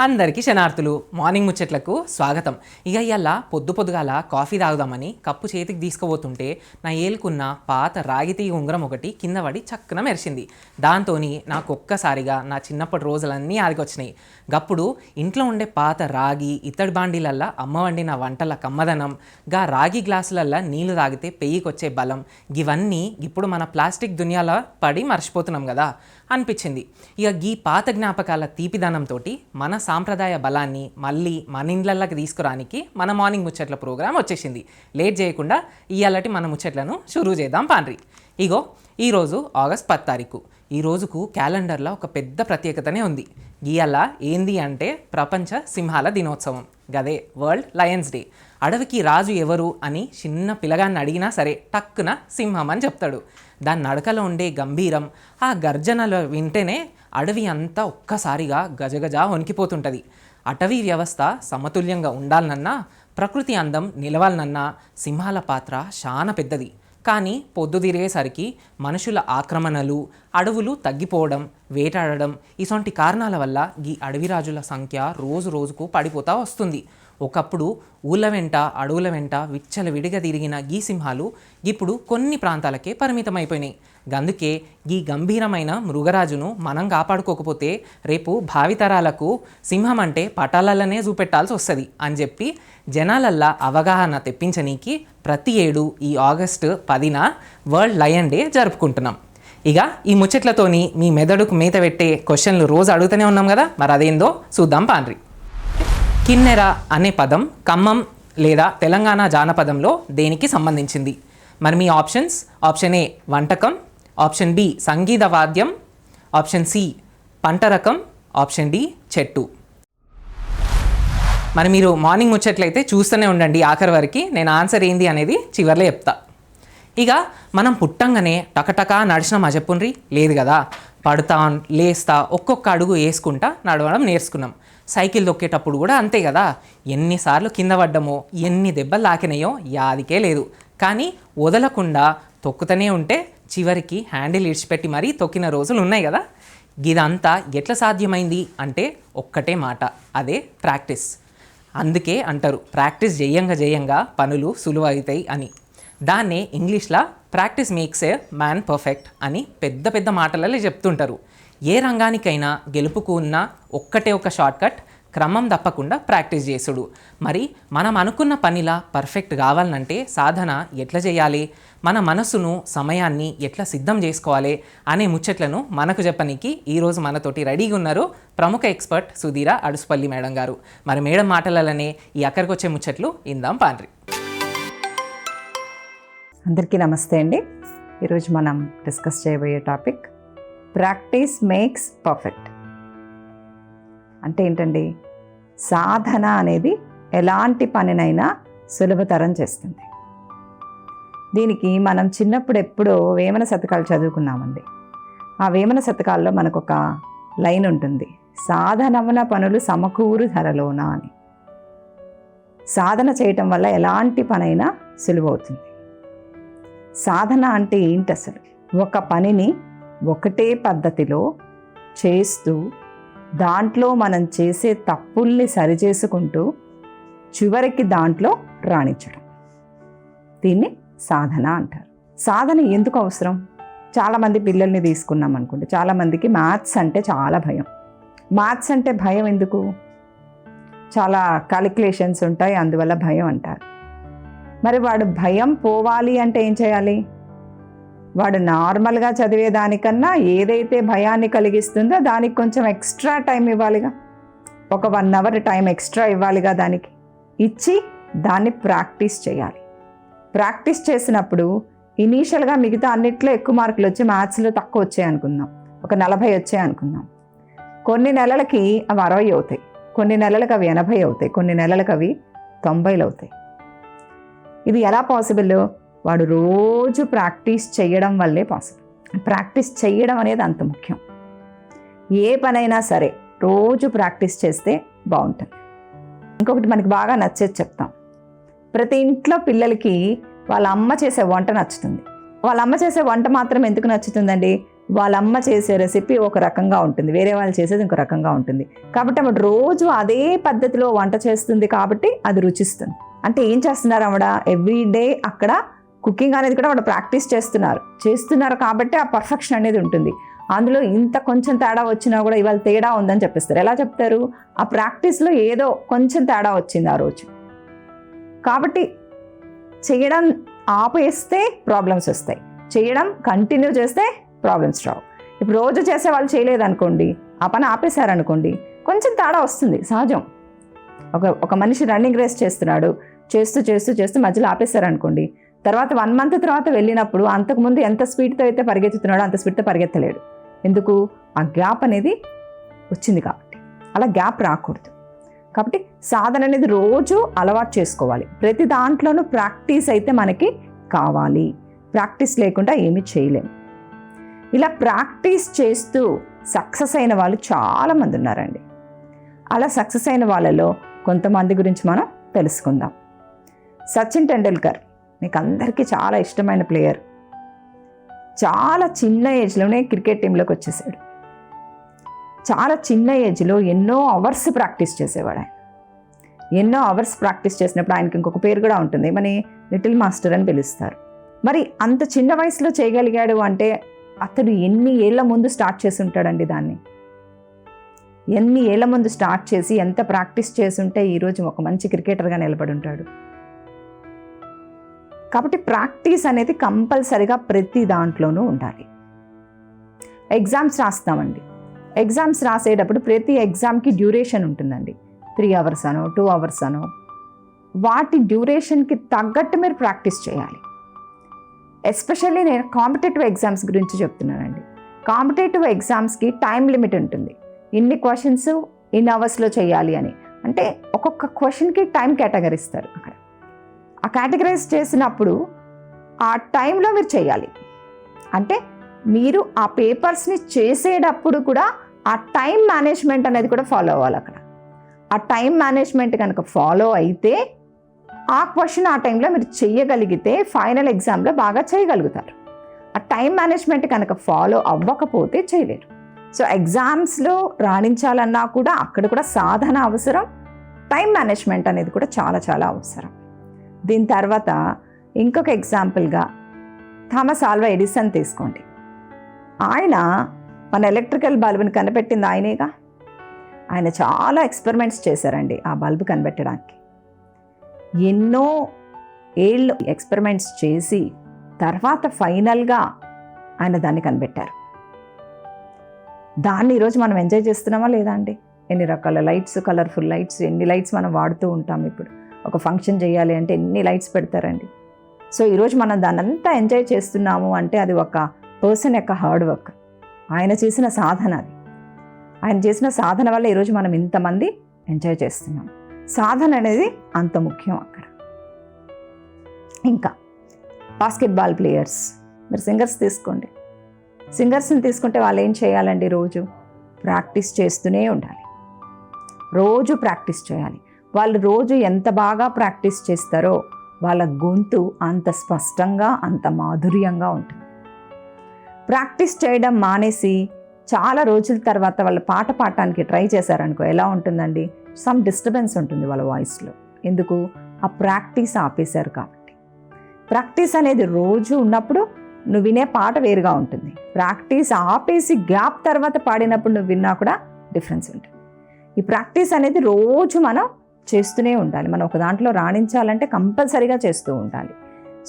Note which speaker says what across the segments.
Speaker 1: అందరికీ శనార్థులు. మార్నింగ్ ముచ్చట్లకు స్వాగతం. ఇవాళ పొద్దుగాల కాఫీ తాగుదామని కప్పు చేతికి తీసుకుపోతుంటే నా ఏలుకున్న పాత రాగి తీగ ఉంగరం ఒకటి కింద పడి చక్కన మెరిసింది. దాంతో నాకు ఒక్కసారిగా నా చిన్నప్పటి రోజులన్నీ ఆదికొచ్చినాయి. గప్పుడు ఇంట్లో ఉండే పాత రాగి ఇత్తడి బాండీలల్లా అమ్మ వండిన వంటల కమ్మదనం, గా రాగి గ్లాసులల్లా నీళ్లు తాగితే పెయ్యికొచ్చే బలం, ఇవన్నీ ఇప్పుడు మన ప్లాస్టిక్ దునియాలో పడి మర్చిపోతున్నాం కదా అనిపించింది. ఇక ఈ పాత జ్ఞాపకాల తీపిదనంతో మన సాంప్రదాయ బలాన్ని మళ్ళీ మన ఇండ్లకి తీసుకురానికి మన మార్నింగ్ ముచ్చట్ల ప్రోగ్రాం వచ్చేసింది. లేట్ చేయకుండా ఇవాళటి మన ముచ్చట్లను షురూ చేద్దాం పాండ్రి. ఇగో ఈరోజు ఆగస్ట్ 10 తారీఖు. ఈ రోజుకు క్యాలెండర్లో ఒక పెద్ద ప్రత్యేకతనే ఉంది. ఇవాళ ఏంది అంటే ప్రపంచ సింహాల దినోత్సవం, గదే వరల్డ్ లయన్స్ డే. అడవికి రాజు ఎవరు అని చిన్న పిల్లగాన్ని అడిగినా సరే టక్కున సింహం అని చెప్తాడు. దాని నడకలో ఉండే గంభీరం, ఆ గర్జనలు వింటేనే అడవి అంతా ఒక్కసారిగా గజగజ వణికిపోతుంటుంది. అటవీ వ్యవస్థ సమతుల్యంగా ఉండాలనన్నా, ప్రకృతి అందం నిలవాలనన్నా సింహాల పాత్ర చాలా పెద్దది. కానీ పొద్దుతిరిగేసరికి మనుషుల ఆక్రమణలు, అడవులు తగ్గిపోవడం, వేటాడడం ఇటువంటి కారణాల వల్ల ఈ అడవిరాజుల సంఖ్య రోజు రోజుకు పడిపోతూ వస్తుంది. ఒకప్పుడు ఊళ్ళ వెంట అడవుల వెంట విచ్చలవిడిగా తిరిగిన ఈ సింహాలు ఇప్పుడు కొన్ని ప్రాంతాలకే పరిమితమైపోయినాయి. అందుకే ఈ గంభీరమైన మృగరాజును మనం కాపాడుకోకపోతే రేపు భావితరాలకు సింహం అంటే పటాలలోనే చూపెట్టాల్సి వస్తుంది అని చెప్పి జనాలల్లా అవగాహన తెప్పించనీకి ప్రతి ఏడు ఈ ఆగస్టు 10న వరల్డ్ లయన్ డే జరుపుకుంటున్నాం. ఇక ఈ ముచ్చట్లతోని మీ మెదడుకు మేత పెట్టే క్వశ్చన్లు రోజు అడుగుతూనే ఉన్నాం కదా, మరి అదేందో చూద్దాం పాండ్రి. కిన్నెర అనే పదం ఖమ్మం లేదా తెలంగాణ జానపదంలో దేనికి సంబంధించింది? మరి మీ ఆప్షన్స్: ఆప్షన్ ఏ వంటకం, ఆప్షన్ బి సంగీత వాద్యం, ఆప్షన్ సి పంట రకం, ఆప్షన్ డి చెట్టు. మరి మీరు మార్నింగ్ ముచ్చట్లయితే చూస్తూనే ఉండండి ఆఖరి వరకు. నేను ఆన్సర్ ఏంది అనేది చివర్లో చెప్తా. ఇక మనం పుట్టంగానే టకటకా నడిచినామా చెప్పుండ్రి? లేదు కదా. పడుతా లేస్తా ఒక్కొక్క అడుగు వేసుకుంటా నడవడం నేర్చుకున్నాం. సైకిల్ తొక్కేటప్పుడు కూడా అంతే కదా. ఎన్నిసార్లు కింద పడ్డమో, ఎన్ని దెబ్బలు తాకినాయో యాదికే లేదు. కానీ వదలకుండా తొక్కుతూనే ఉంటే చివరికి హ్యాండిల్ ఇడిచిపెట్టి మరీ తొక్కిన రోజులు ఉన్నాయి కదా. ఇదంతా ఎట్లా సాధ్యమైంది అంటే ఒక్కటే మాట, అదే ప్రాక్టీస్. అందుకే అంటారు ప్రాక్టీస్ చేయంగా పనులు సులువవుతాయి అని. దాన్నే ఇంగ్లీష్లో practice makes a man perfect అని పెద్ద పెద్ద మాటలలో చెప్తుంటారు. ఏ రంగానికైనా గెలుపుకు ఉన్న ఒక్కటే ఒక షార్ట్కట్, క్రమం తప్పకుండా ప్రాక్టీస్ చేసుడు. మరి మనం అనుకున్న పనిలా పర్ఫెక్ట్ కావాలంటే సాధన ఎట్లా చేయాలి, మన మనసును సమయాన్ని ఎట్లా సిద్ధం చేసుకోవాలి అనే ముచ్చట్లను మనకు చెప్పనీకి ఈరోజు మనతోటి రెడీగా ఉన్నారు ప్రముఖ ఎక్స్పర్ట్ సుధీర అడుసుపల్లి మేడం గారు. మరి మేడం మాటలనే ఈ అక్కడికి వచ్చే ముచ్చట్లు ఇందాం పాండ్రి.
Speaker 2: అందరికీ నమస్తే అండి. ఈరోజు మనం డిస్కస్ చేయబోయే టాపిక్ ప్రాక్టీస్ మేక్స్ పర్ఫెక్ట్. అంటే ఏంటండి? సాధన అనేది ఎలాంటి పనినైనా సులభతరం చేస్తుంది. దీనికి మనం చిన్నప్పుడు ఎప్పుడో వేమన శతకాలు చదువుకున్నామండి. ఆ వేమన శతకాల్లో మనకు ఒక లైన్ ఉంటుంది, సాధనమున పనులు సమకూరు ధరలోన అని. సాధన చేయటం వల్ల ఎలాంటి పనైనా సులువవుతుంది. సాధన అంటే ఏంటి అసలు? ఒక పనిని ఒకటే పద్ధతిలో చేస్తూ దాంట్లో మనం చేసే తప్పుల్ని సరిచేసుకుంటూ చివరికి దాంట్లో రాణించడం, దీన్ని సాధన అంటారు. సాధన ఎందుకు అవసరం? చాలామంది పిల్లల్ని తీసుకున్నాం అనుకోండి, చాలామందికి మ్యాథ్స్ అంటే చాలా భయం. మ్యాథ్స్ అంటే భయం ఎందుకు? చాలా క్యాలిక్యులేషన్స్ ఉంటాయి, అందువల్ల భయం అంటారు. మరి వాడు భయం పోవాలి అంటే ఏం చేయాలి? వాడు నార్మల్గా చదివేదానికన్నా ఏదైతే భయాన్ని కలిగిస్తుందో దానికి కొంచెం ఎక్స్ట్రా టైం ఇవ్వాలిగా. ఒక 1 అవర్ టైం ఎక్స్ట్రా ఇవ్వాలిగా. దానికి ఇచ్చి దాన్ని ప్రాక్టీస్ చేయాలి. ప్రాక్టీస్ చేసినప్పుడు ఇనీషియల్గా మిగతా అన్నిట్లో ఎక్కువ మార్కులు వచ్చి మ్యాథ్స్లో తక్కువ వచ్చాయి అనుకుందాం, ఒక 40 వచ్చాయి అనుకుందాం. కొన్ని నెలలకి అవి 60 అవుతాయి, కొన్ని నెలలకు అవి 80 అవుతాయి, కొన్ని నెలలకు అవి 90 అవుతాయి. ఇది ఎలా పాసిబుల్? వాడు రోజు ప్రాక్టీస్ చేయడం వల్లే పాసిబుల్. ప్రాక్టీస్ చేయడం అనేది అంత ముఖ్యం. ఏ పనైనా సరే రోజు ప్రాక్టీస్ చేస్తే బాగుంటుంది. ఇంకొకటి మనకి బాగా నచ్చేది చెప్తాం. ప్రతి ఇంట్లో పిల్లలకి వాళ్ళ అమ్మ చేసే వంట నచ్చుతుంది. వాళ్ళ అమ్మ చేసే వంట మాత్రం ఎందుకు నచ్చుతుందండి? వాళ్ళ అమ్మ చేసే రెసిపీ ఒక రకంగా ఉంటుంది, వేరే వాళ్ళు చేసేది ఇంకో రకంగా ఉంటుంది. కాబట్టి ఆవిడ రోజు అదే పద్ధతిలో వంట చేస్తుంది కాబట్టి అది రుచిస్తుంది. అంటే ఏం చేస్తున్నారు ఆవిడ? ఎవ్రీడే అక్కడ కుకింగ్ అనేది కూడా ఆవిడ ప్రాక్టీస్ చేస్తున్నారు కాబట్టి ఆ పర్ఫెక్షన్ అనేది ఉంటుంది. అందులో ఇంత కొంచెం తేడా వచ్చినా కూడా ఇవాళ తేడా ఉందని చెప్పిస్తారు. ఎలా చెప్తారు? ఆ ప్రాక్టీస్లో ఏదో కొంచెం తేడా వచ్చింది ఆ రోజు. కాబట్టి చేయడం ఆపేస్తే ప్రాబ్లమ్స్ వస్తాయి, చేయడం కంటిన్యూ చేస్తే ప్రాబ్లమ్స్ రావు. ఇప్పుడు రోజు చేసే వాళ్ళు చేయలేదనుకోండి, ఆ పని ఆపేశారనుకోండి, కొంచెం తేడా వస్తుంది, సహజం. ఒక మనిషి రన్నింగ్ రేస్ చేస్తున్నాడు, చేస్తూ మధ్యలో ఆపేశారనుకోండి, తర్వాత 1 month తర్వాత వెళ్ళినప్పుడు అంతకుముందు ఎంత స్పీడ్తో అయితే పరిగెత్తుతున్నాడో అంత స్పీడ్తో పరిగెత్తలేడు. ఎందుకు? ఆ గ్యాప్ అనేది వచ్చింది కాబట్టి. అలా గ్యాప్ రాకూడదు. కాబట్టి సాధన అనేది రోజు అలవాటు చేసుకోవాలి. ప్రతి దాంట్లోనూ ప్రాక్టీస్ అయితే మనకి కావాలి. ప్రాక్టీస్ లేకుండా ఏమీ చేయలేము. ఇలా ప్రాక్టీస్ చేస్తూ సక్సెస్ అయిన వాళ్ళు చాలామంది ఉన్నారండి. అలా సక్సెస్ అయిన వాళ్ళలో కొంతమంది గురించి మనం తెలుసుకుందాం. సచిన్ టెండూల్కర్ మీకు అందరికీ చాలా ఇష్టమైన ప్లేయర్. చాలా చిన్న ఏజ్లోనే క్రికెట్ టీంలోకి వచ్చేసాడు. చాలా చిన్న ఏజ్లో ఎన్నో అవర్స్ ప్రాక్టీస్ చేసేవాడు ఆయన. ఎన్నో అవర్స్ ప్రాక్టీస్ చేసినప్పుడు ఆయనకి ఇంకొక పేరు కూడా ఉంటుంది, మరి లిటిల్ మాస్టర్ అని పిలుస్తారు. మరి అంత చిన్న వయసులో చేయగలిగాడు అంటే అతడు ఎన్ని ఏళ్ల ముందు స్టార్ట్ చేసి ఉంటాడండి దాన్ని. ఎన్ని ఏళ్ల ముందు స్టార్ట్ చేసి ఎంత ప్రాక్టీస్ చేసి ఉంటే ఈరోజు ఒక మంచి క్రికెటర్గా నిలబడి ఉంటాడు. కాబట్టి ప్రాక్టీస్ అనేది కంపల్సరిగా ప్రతి దాంట్లోనూ ఉండాలి. ఎగ్జామ్స్ రాస్తామండి. ఎగ్జామ్స్ రాసేటప్పుడు ప్రతి ఎగ్జామ్కి డ్యూరేషన్ ఉంటుందండి. 3 hours అనో 2 hours అనో, వాటి డ్యూరేషన్కి తగ్గట్టు మీరు ప్రాక్టీస్ చేయాలి. ఎస్పెషల్లీ నేను కాంపిటేటివ్ ఎగ్జామ్స్ గురించి చెప్తున్నానండి. కాంపిటేటివ్ ఎగ్జామ్స్కి టైం లిమిట్ ఉంటుంది. ఇన్ని క్వశ్చన్స్ ఇన్ని అవర్స్లో చేయాలి అని. అంటే ఒక్కొక్క క్వశ్చన్కి టైం కేటగరిస్తారు అక్కడ. ఆ కేటగరైజ్ చేసినప్పుడు ఆ టైంలో మీరు చేయాలి. అంటే మీరు ఆ పేపర్స్ని చేసేటప్పుడు కూడా ఆ టైం మేనేజ్మెంట్ అనేది కూడా ఫాలో అవ్వాలి అక్కడ. ఆ టైం మేనేజ్మెంట్ కనుక ఫాలో అయితే ఆ క్వశ్చన్ ఆ టైంలో మీరు చేయగలిగితే ఫైనల్ ఎగ్జామ్లో బాగా చేయగలుగుతారు. ఆ టైం మేనేజ్మెంట్ కనుక ఫాలో అవ్వకపోతే చేయలేరు. సో ఎగ్జామ్స్లో రాణించాలన్నా కూడా అక్కడ కూడా సాధన అవసరం, టైం మేనేజ్మెంట్ అనేది కూడా చాలా చాలా అవసరం. దీని తర్వాత ఇంకొక ఎగ్జాంపుల్గా థామస్ ఆల్వా ఎడిసన్ తీసుకోండి. ఆయన మన ఎలక్ట్రికల్ బల్బుని కనిపెట్టింది ఆయనేగా. ఆయన చాలా ఎక్స్పెరిమెంట్స్ చేశారండి ఆ బల్బు కనిపెట్టడానికి. ఎన్నో ఏళ్ళు ఎక్స్పెరిమెంట్స్ చేసి తర్వాత ఫైనల్గా ఆయన దాన్ని కనిపెట్టారు. దాన్ని ఈరోజు మనం ఎంజాయ్ చేస్తున్నామా లేదా అండి? ఎన్ని రకాల లైట్స్, కలర్ఫుల్ లైట్స్, ఎన్ని లైట్స్ మనం వాడుతూ ఉంటాం. ఇప్పుడు ఒక ఫంక్షన్ చేయాలి అంటే ఎన్ని లైట్స్ పెడతారండి. సో ఈరోజు మనం దాన్ని అంతా ఎంజాయ్ చేస్తున్నాము అంటే అది ఒక పర్సన్ యొక్క హార్డ్ వర్క్, ఆయన చేసిన సాధన. అది ఆయన చేసిన సాధన వల్ల ఈరోజు మనం ఇంతమంది ఎంజాయ్ చేస్తున్నాం. సాధన అనేది అంత ముఖ్యం అక్కడ. ఇంకా బాస్కెట్బాల్ ప్లేయర్స్, మీరు సింగర్స్ తీసుకోండి. సింగర్స్ని తీసుకుంటే వాళ్ళు ఏం చేయాలండి? రోజు ప్రాక్టీస్ చేస్తూనే ఉండాలి. రోజు ప్రాక్టీస్ చేయాలి. వాళ్ళు రోజు ఎంత బాగా ప్రాక్టీస్ చేస్తారో వాళ్ళ గొంతు అంత స్పష్టంగా, అంత మాధుర్యంగా ఉంటుంది. ప్రాక్టీస్ చేయడం మానేసి చాలా రోజుల తర్వాత వాళ్ళు పాట పాడటానికి ట్రై చేశారనుకో, ఎలా ఉంటుందండి? సమ్ డిస్టర్బెన్స్ ఉంటుంది వాళ్ళ వాయిస్లో. ఎందుకు? ఆ ప్రాక్టీస్ ఆపేశారు కాబట్టి. ప్రాక్టీస్ అనేది రోజు ఉన్నప్పుడు నువ్వు వినే పాట వేరుగా ఉంటుంది. ప్రాక్టీస్ ఆపేసి గ్యాప్ తర్వాత పాడినప్పుడు నువ్వు విన్నా కూడా డిఫరెన్స్ ఉంటుంది. ఈ ప్రాక్టీస్ అనేది రోజు మనం చేస్తూనే ఉండాలి. మనం ఒక దాంట్లో రాణించాలంటే కంపల్సరీగా చేస్తూ ఉండాలి.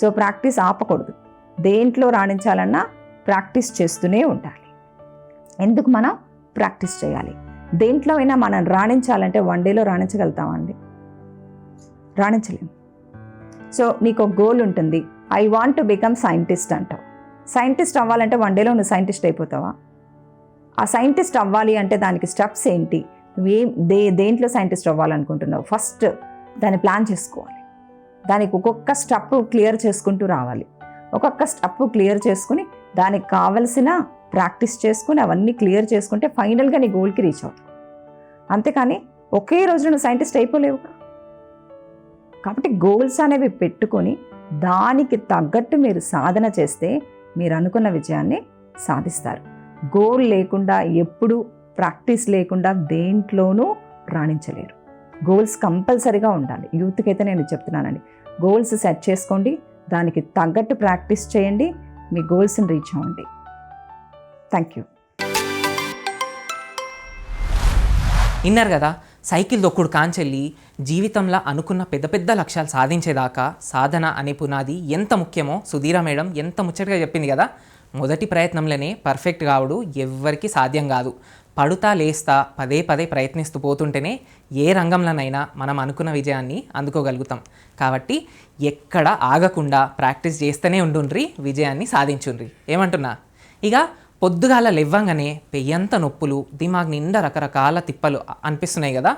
Speaker 2: సో ప్రాక్టీస్ ఆపకూడదు. దేంట్లో రాణించాలన్నా ప్రాక్టీస్ చేస్తూనే ఉండాలి. ఎందుకు మనం ప్రాక్టీస్ చేయాలి? దేంట్లో అయినా మనం రాణించాలంటే 1 dayలో రాణించగలుగుతామండి? రాణించలేము. సో నీకు ఒక గోల్ ఉంటుంది, I want to become scientist అంటావు. సైంటిస్ట్ అవ్వాలంటే 1 dayలో నువ్వు సైంటిస్ట్ అయిపోతావా? ఆ సైంటిస్ట్ అవ్వాలి అంటే దానికి స్టెప్స్ ఏంటి? దేంట్లో సైంటిస్ట్ అవ్వాలనుకుంటున్నావు? ఫస్ట్ దాన్ని ప్లాన్ చేసుకోవాలి. దానికి ఒక్కొక్క స్టెప్ క్లియర్ చేసుకుంటూ రావాలి. ఒక్కొక్క స్టెప్ క్లియర్ చేసుకుని దానికి కావలసిన ప్రాక్టీస్ చేసుకుని అవన్నీ క్లియర్ చేసుకుంటే ఫైనల్గా నీ గోల్కి రీచ్ అవుతావు. అంతేకాని ఒకే రోజు నువ్వు సైంటిస్ట్ అయిపోలేవు. కాబట్టి గోల్స్ అనేవి పెట్టుకొని దానికి తగ్గట్టు మీరు సాధన చేస్తే మీరు అనుకున్న విజయాన్ని సాధిస్తారు. గోల్ లేకుండా, ఎప్పుడు ప్రాక్టీస్ లేకుండా దేంట్లోనూ రాణించలేరు. గోల్స్ కంపల్సరీగా ఉండాలి. యూత్కి అయితే నేను చెప్తున్నానండి, గోల్స్ సెట్ చేసుకోండి, దానికి తగ్గట్టు ప్రాక్టీస్ చేయండి, మీ గోల్స్ని రీచ్ అవ్వండి. Thank you.
Speaker 1: విన్నారు కదా, సైకిల్ దొక్కుడు కాంచెల్లి జీవితంలో అనుకున్న పెద్ద పెద్ద లక్ష్యాలు సాధించేదాకా సాధన అనే పునాది ఎంత ముఖ్యమో సుధీర మేడం ఎంత ముచ్చటగా చెప్పింది కదా. మొదటి ప్రయత్నంలోనే పర్ఫెక్ట్ కావడు ఎవ్వరికి సాధ్యం కాదు. పడుతా లేస్తా పదే పదే ప్రయత్నిస్తూ పోతుంటేనే ఏ రంగంలోనైనా మనం అనుకున్న విజయాన్ని అందుకోగలుగుతాం. కాబట్టి ఎక్కడ ఆగకుండా ప్రాక్టీస్ చేస్తూనే ఉండుండ్రి, విజయాన్ని సాధించుండ్రి. ఏమంటున్నా? ఇక పొద్దుగాల లేవ్వంగానే పెయ్యంత నొప్పులు, దిమాగ్ నిండా రకరకాల తిప్పలు అనిపిస్తున్నాయి కదా.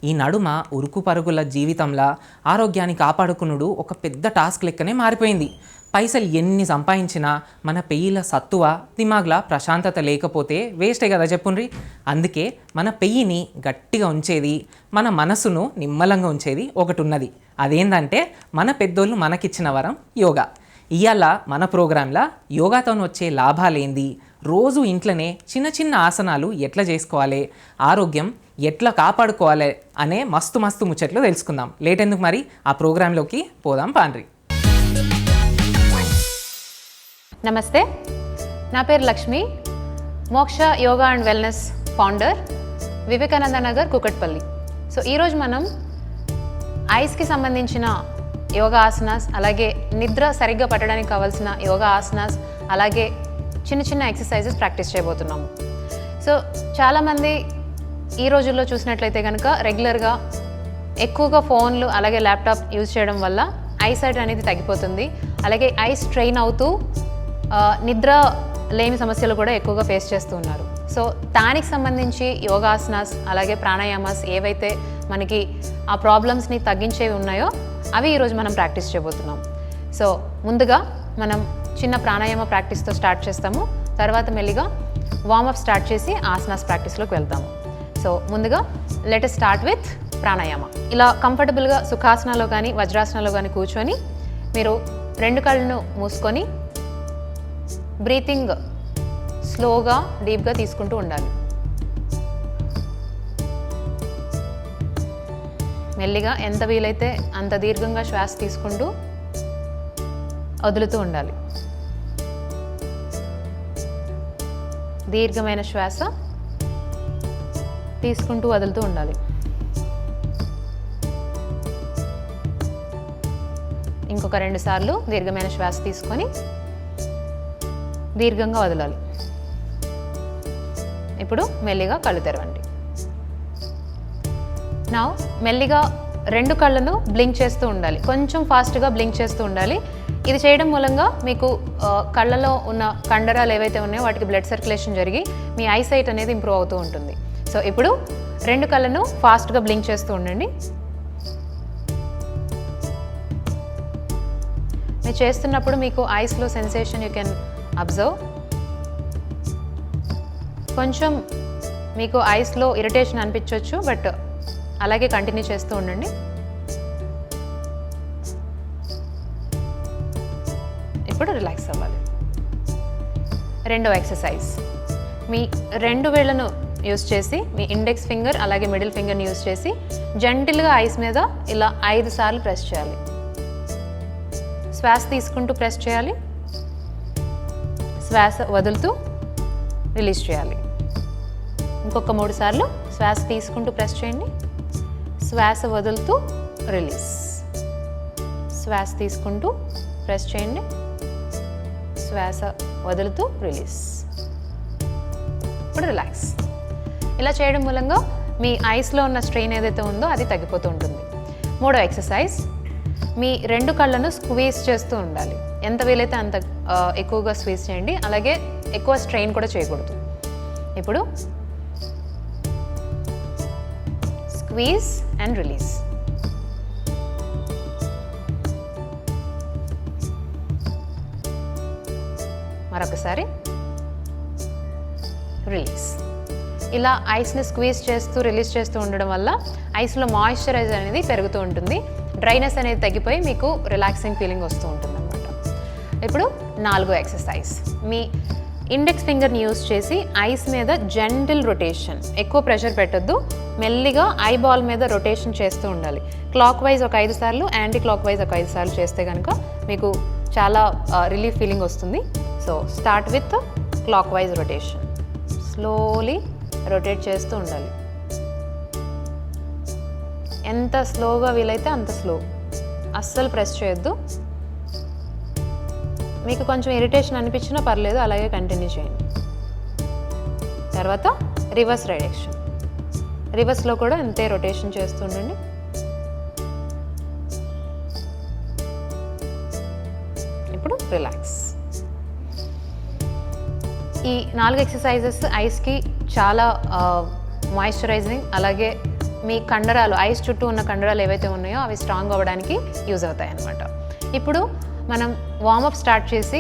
Speaker 1: ఈ నడుమ ఉరుకు పరుగుల జీవితంలో ఆరోగ్యాన్ని కాపాడుకునుడు ఒక పెద్ద టాస్క్ లెక్కనే మారిపోయింది. పైసలు ఎన్ని సంపాదించినా మన పెయ్యిల సత్తువ, దిమాగ్లా ప్రశాంతత లేకపోతే వేస్టే కదా చెప్పుండ్రి. అందుకే మన పెయ్యిని గట్టిగా ఉంచేది, మన మనసును నిమ్మలంగా ఉంచేది ఒకటి ఉన్నది. అదేంటంటే మన పెద్దోళ్ళు మనకిచ్చిన వరం యోగా. ఇవాళ మన ప్రోగ్రాంలో యోగాతో వచ్చే లాభాలేంది, రోజు ఇంట్లోనే చిన్న చిన్న ఆసనాలు ఎట్లా చేసుకోవాలి, ఆరోగ్యం ఎట్లా కాపాడుకోవాలి అనే మస్తు మస్తు ముచ్చట్లు తెలుసుకుందాం. లేట్ ఎందుకు మరి, ఆ ప్రోగ్రాంలోకి పోదాం పాండ్రి.
Speaker 3: నమస్తే, నా పేరు లక్ష్మి, మోక్ష yoga and wellness founder, Vivekananda Nagar, Kukatpally. So ఈరోజు మనం ఐస్కి సంబంధించిన యోగా ఆసనాస్, అలాగే నిద్ర సరిగ్గా పట్టడానికి కావాల్సిన యోగా ఆసనాస్, అలాగే చిన్న చిన్న ఎక్సర్సైజెస్ ప్రాక్టీస్ చేయబోతున్నాము. సో చాలామంది ఈ రోజుల్లో చూసినట్లయితే కనుక రెగ్యులర్గా ఎక్కువగా ఫోన్లు అలాగే ల్యాప్టాప్ యూజ్ చేయడం వల్ల ఐసైట్ అనేది తగ్గిపోతుంది. అలాగే ఐ స్ట్రెయిన్ అవుతూ నిద్ర లేని సమస్యలు కూడా ఎక్కువగా ఫేస్ చేస్తూ ఉన్నారు. సో దానికి సంబంధించి యోగాసనాస్ అలాగే ప్రాణాయామాస్ ఏవైతే మనకి ఆ ప్రాబ్లమ్స్ని తగ్గించేవి ఉన్నాయో అవి ఈరోజు మనం ప్రాక్టీస్ చేయబోతున్నాం. సో ముందుగా మనం చిన్న ప్రాణాయామ ప్రాక్టీస్తో స్టార్ట్ చేస్తాము. తర్వాత మెల్లిగా వార్మప్ స్టార్ట్ చేసి ఆసనాస్ ప్రాక్టీస్లోకి వెళ్తాము. సో ముందుగా let us start with pranayama. ఇలా కంఫర్టబుల్గా సుఖాసనాలో కానీ వజ్రాసనాలో కానీ కూర్చొని మీరు రెండు కళ్ళను మూసుకొని బ్రీతింగ్ స్లోగా డీప్గా తీసుకుంటూ ఉండాలి. మెల్లిగా ఎంత వీలైతే అంత దీర్ఘంగా శ్వాస తీసుకుంటూ వదులుతూ ఉండాలి. దీర్ఘమైన శ్వాస తీసుకుంటూ వదులుతూ ఉండాలి. ఇంకొక 2 సార్లు దీర్ఘమైన శ్వాస తీసుకొని దీర్ఘంగా వదలాలి. ఇప్పుడు మెల్లిగా కళ్ళు తెరవండి. నౌ మెల్లిగా 2 కళ్ళను బ్లింక్ చేస్తూ ఉండాలి. కొంచెం ఫాస్ట్గా బ్లింక్ చేస్తూ ఉండాలి. ఇది చేయడం మూలంగా మీకు కళ్ళలో ఉన్న కండరాలు ఏవైతే ఉన్నాయో వాటికి బ్లడ్ సర్క్యులేషన్ జరిగి మీ ఐసైట్ అనేది ఇంప్రూవ్ అవుతూ ఉంటుంది. సో ఇప్పుడు 2 కళ్ళను ఫాస్ట్గా బ్లింక్ చేస్తూ ఉండండి. మీరు చేస్తున్నప్పుడు మీకు ఐస్లో సెన్సేషన్ యూ కెన్ అబ్జర్వ్. కొంచెం మీకు ఐస్లో ఇరిటేషన్ అనిపించవచ్చు, బట్ అలాగే కంటిన్యూ చేస్తూ ఉండండి. ఇప్పుడు రిలాక్స్ అవ్వాలి. రెండో ఎక్సర్సైజ్, మీ 2 వేళ్లను యూస్ చేసి మీ ఇండెక్స్ ఫింగర్ అలాగే మిడిల్ ఫింగర్ని యూస్ చేసి జెంటిల్గా ఐస్ మీద ఇలా 5 సార్లు ప్రెస్ చేయాలి. శ్వాస తీసుకుంటూ ప్రెస్ చేయాలి, శ్వాస వదులుతూ రిలీజ్ చేయాలి. ఇంకొక 3 సార్లు శ్వాస తీసుకుంటూ ప్రెస్ చేయండి, శ్వాస వదులుతూ రిలీజ్, శ్వాస తీసుకుంటూ ప్రెస్ చేయండి, శ్వాస వదులుతూ రిలీజ్. ఇప్పుడు రిలాక్స్. ఇలా చేయడం మూలంగా మీ ఐస్లో ఉన్న స్ట్రెయిన్ ఏదైతే ఉందో అది తగ్గిపోతూ ఉంటుంది. మూడో ఎక్సర్సైజ్, మీ 2 కళ్ళను స్క్వీజ్ చేస్తూ ఉండాలి. ఎంత వీలైతే అంత ఎక్కువగా స్క్వీజ్ చేయండి, అలాగే ఎక్కువ స్ట్రెయిన్ కూడా చేయకూడదు. ఇప్పుడు స్క్వీజ్ అండ్ రిలీజ్. మరొకసారి రిలీజ్. ఇలా ఐస్ని స్క్వీజ్ చేస్తూ రిలీజ్ చేస్తూ ఉండడం వల్ల ఐస్లో మాయిశ్చరైజర్ అనేది పెరుగుతూ ఉంటుంది, డ్రైనెస్ అనేది తగ్గిపోయి మీకు రిలాక్సింగ్ ఫీలింగ్ వస్తూ ఉంటుంది అన్నమాట. ఇప్పుడు 4వ ఎక్సర్సైజ్, మీ ఇండెక్స్ ఫింగర్ని యూస్ చేసి ఐస్ మీద జెంటిల్ రొటేషన్, ఎక్కువ ప్రెషర్ పెట్టద్దు, మెల్లిగా ఐ బాల్ మీద రొటేషన్ చేస్తూ ఉండాలి. క్లాక్ వైజ్ ఒక 5 సార్లు, యాంటీ క్లాక్ వైజ్ ఒక 5 సార్లు చేస్తే కనుక మీకు చాలా రిలీఫ్ ఫీలింగ్ వస్తుంది. So start with clock wise rotation. Slowly rotate చేస్తూ ఉండాలి. ఎంత స్లోగా వీలైతే అంత స్లో, అస్సలు ప్రెస్ చేయొద్దు. మీకు కొంచెం ఇరిటేషన్ అనిపించినా పర్లేదు, అలాగే కంటిన్యూ చేయండి. తర్వాత రివర్స్ డైరెక్షన్. రివర్స్లో కూడా అంతే రొటేషన్ చేస్తుండండి. ఇప్పుడు రిలాక్స్. ఈ 4 ఎక్సర్సైజెస్ ఐస్కి చాలా మాయిశ్చరైజింగ్, అలాగే మీ కండరాలు, ఐస్ చుట్టూ ఉన్న కండరాలు ఏవైతే ఉన్నాయో అవి స్ట్రాంగ్ అవ్వడానికి యూజ్ అవుతాయి అన్నమాట. ఇప్పుడు మనం వార్మప్ స్టార్ట్ చేసి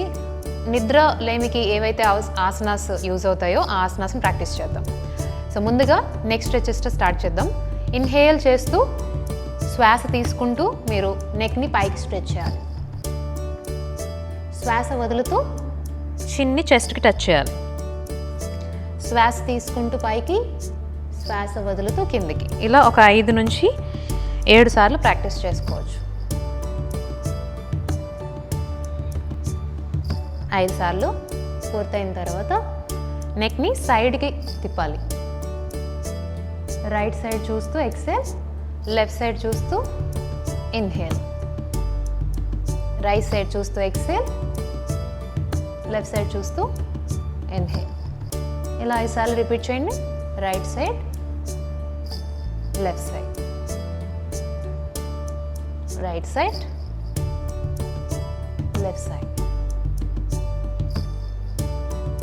Speaker 3: నిద్ర లేమికి ఏవైతే ఆసనాస్ యూజ్ అవుతాయో ఆ ఆసనాస్ని ప్రాక్టీస్ చేద్దాం. సో ముందుగా నెక్ స్ట్రెచెస్ స్టార్ట్ చేద్దాం. ఇన్హేల్ చేస్తూ శ్వాస తీసుకుంటూ మీరు నెక్ని పైకి స్ట్రెచ్ చేయాలి. శ్వాస వదులుతూ చిన్ని చెస్ట్కి టచ్ చేయాలి. శ్వాస తీసుకుంటూ పైకి, శ్వాస వదులుతూ కిందికి. ఇలా ఒక 5 నుంచి 7 సార్లు ప్రాక్టీస్ చేసుకోవచ్చు. 5 సార్లు పూర్తయిన తర్వాత నెక్ని సైడ్కి తిప్పాలి. రైట్ సైడ్ చూస్తూ ఎక్సేల్, లెఫ్ట్ సైడ్ చూస్తూ ఇన్హేల్. రైట్ సైడ్ చూస్తూ ఎక్సేల్, లెఫ్ట్ సైడ్ చూస్తూ ఇన్హేల్. ఇలా 5 సార్లు రిపీట్ చేయండి. Right side, left side, right side, left side.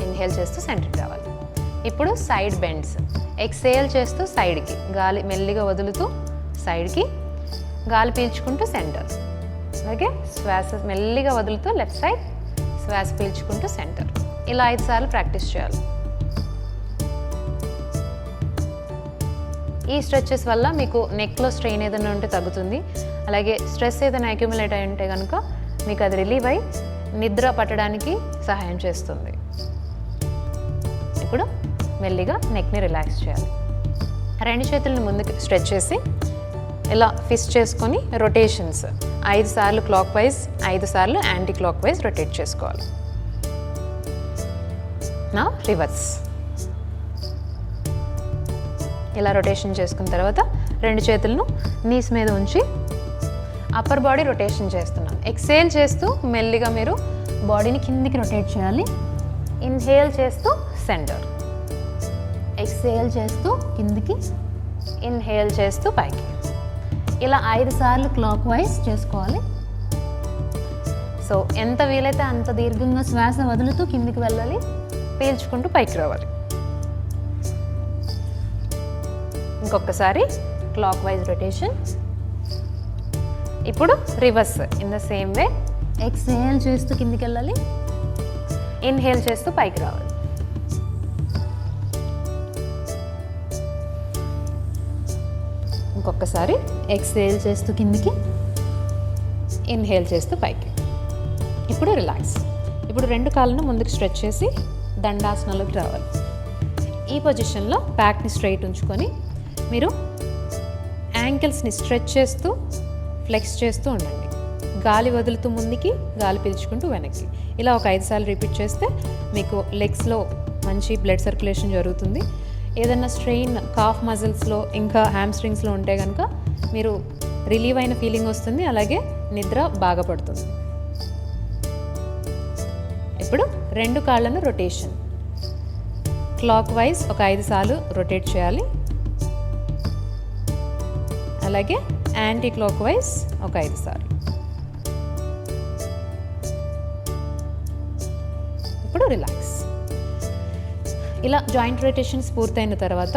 Speaker 3: Inhale చేస్తూ సెంటర్కి రావాలి. ఇప్పుడు సైడ్ బెండ్స్. ఎక్సేల్ చేస్తూ సైడ్కి, గాలి మెల్లిగా వదులుతూ సైడ్కి, గాలి పీల్చుకుంటూ సెంటర్. అలాగే శ్వాస మెల్లిగా వదులుతూ లెఫ్ట్ సైడ్, శ్వాస పీల్చుకుంటూ సెంటర్. ఇలా 5 సార్లు ప్రాక్టీస్ చేయాలి. ఈ స్ట్రెచెస్ వల్ల మీకు నెక్లో స్ట్రెయిన్ ఏదైనా ఉంటే తగ్గుతుంది. అలాగే స్ట్రెస్ ఏదైనా అక్యుములేట్ అయి ఉంటే కనుక మీకు అది రిలీవ్ అయి నిద్ర పట్టడానికి సహాయం చేస్తుంది. ఇప్పుడు మెల్లిగా నెక్ని రిలాక్స్ చేయాలి. 2 చేతులను ముందుకు స్ట్రెచ్ చేసి ఇలా ఫిస్ట్ చేసుకొని రొటేషన్స్ 5 సార్లు క్లాక్ వైజ్, 5 సార్లు యాంటీ క్లాక్ వైజ్ రొటేట్ చేసుకోవాలి. నా రివర్స్. ఇలా రొటేషన్ చేసుకున్న తర్వాత 2 చేతులను నీస్ మీద ఉంచి అప్పర్ బాడీ రొటేషన్ చేస్తున్నాం. ఎక్సేల్ చేస్తూ మెల్లిగా మీరు బాడీని కిందికి రొటేట్ చేయాలి. ఇన్హేల్ చేస్తూ సెంటర్, ఎక్సేల్ చేస్తూ కిందికి, ఇన్హేల్ చేస్తూ పైకి. ఇలా 5 సార్లు క్లాక్ వైజ్ చేసుకోవాలి. సో ఎంత వీలైతే అంత దీర్ఘంగా శ్వాస వదులుతూ కిందికి వెళ్ళాలి, పీల్చుకుంటూ పైకి రావాలి. ఇంకొకసారి క్లాక్ వైజ్ రొటేషన్. ఇప్పుడు rivers in the same way. Exhale చేస్తూ కిందికి వెళ్ళాలి, ఇన్హేల్ చేస్తూ పైకి రావాలి. ఇంకొకసారి ఎక్సేల్ చేస్తూ కిందికి, ఇన్హేల్ చేస్తూ పైకి. ఇప్పుడు రిలాక్స్. ఇప్పుడు 2 కాళ్ళను ముందుకు స్ట్రెచ్ చేసి దండాసనంలోకి రావాలి. ఈ పొజిషన్లో బ్యాక్ని స్ట్రైట్ ఉంచుకొని మీరు యాంకిల్స్ని స్ట్రెచ్ చేస్తూ ఫ్లెక్స్ చేస్తూ ఉండండి. గాలి వదులుతూ ముందుకి, గాలి పీల్చుకుంటూ వెనక్కి. ఇలా ఒక 5 సార్లు రిపీట్ చేస్తే మీకు లెగ్స్లో మంచి బ్లడ్ సర్క్యులేషన్ జరుగుతుంది. ఏదైనా స్ట్రెయిన్ కాఫ్ మజిల్స్లో ఇంకా హ్యామ్స్ట్రింగ్స్లో ఉంటే కనుక మీరు రిలీవ్ అయిన ఫీలింగ్ వస్తుంది, అలాగే నిద్ర బాగా పడుతుంది. ఇప్పుడు 2 కాళ్ళను రొటేషన్. క్లాక్ వైజ్ ఒక 5 సార్లు రొటేట్ చేయాలి. అలాగే యాంటీ క్లాక్ వైజ్ ఒక 5 సార్లు. ఇప్పుడు రిలాక్స్. ఇలా జాయింట్ రొటేషన్స్ పూర్తయిన తర్వాత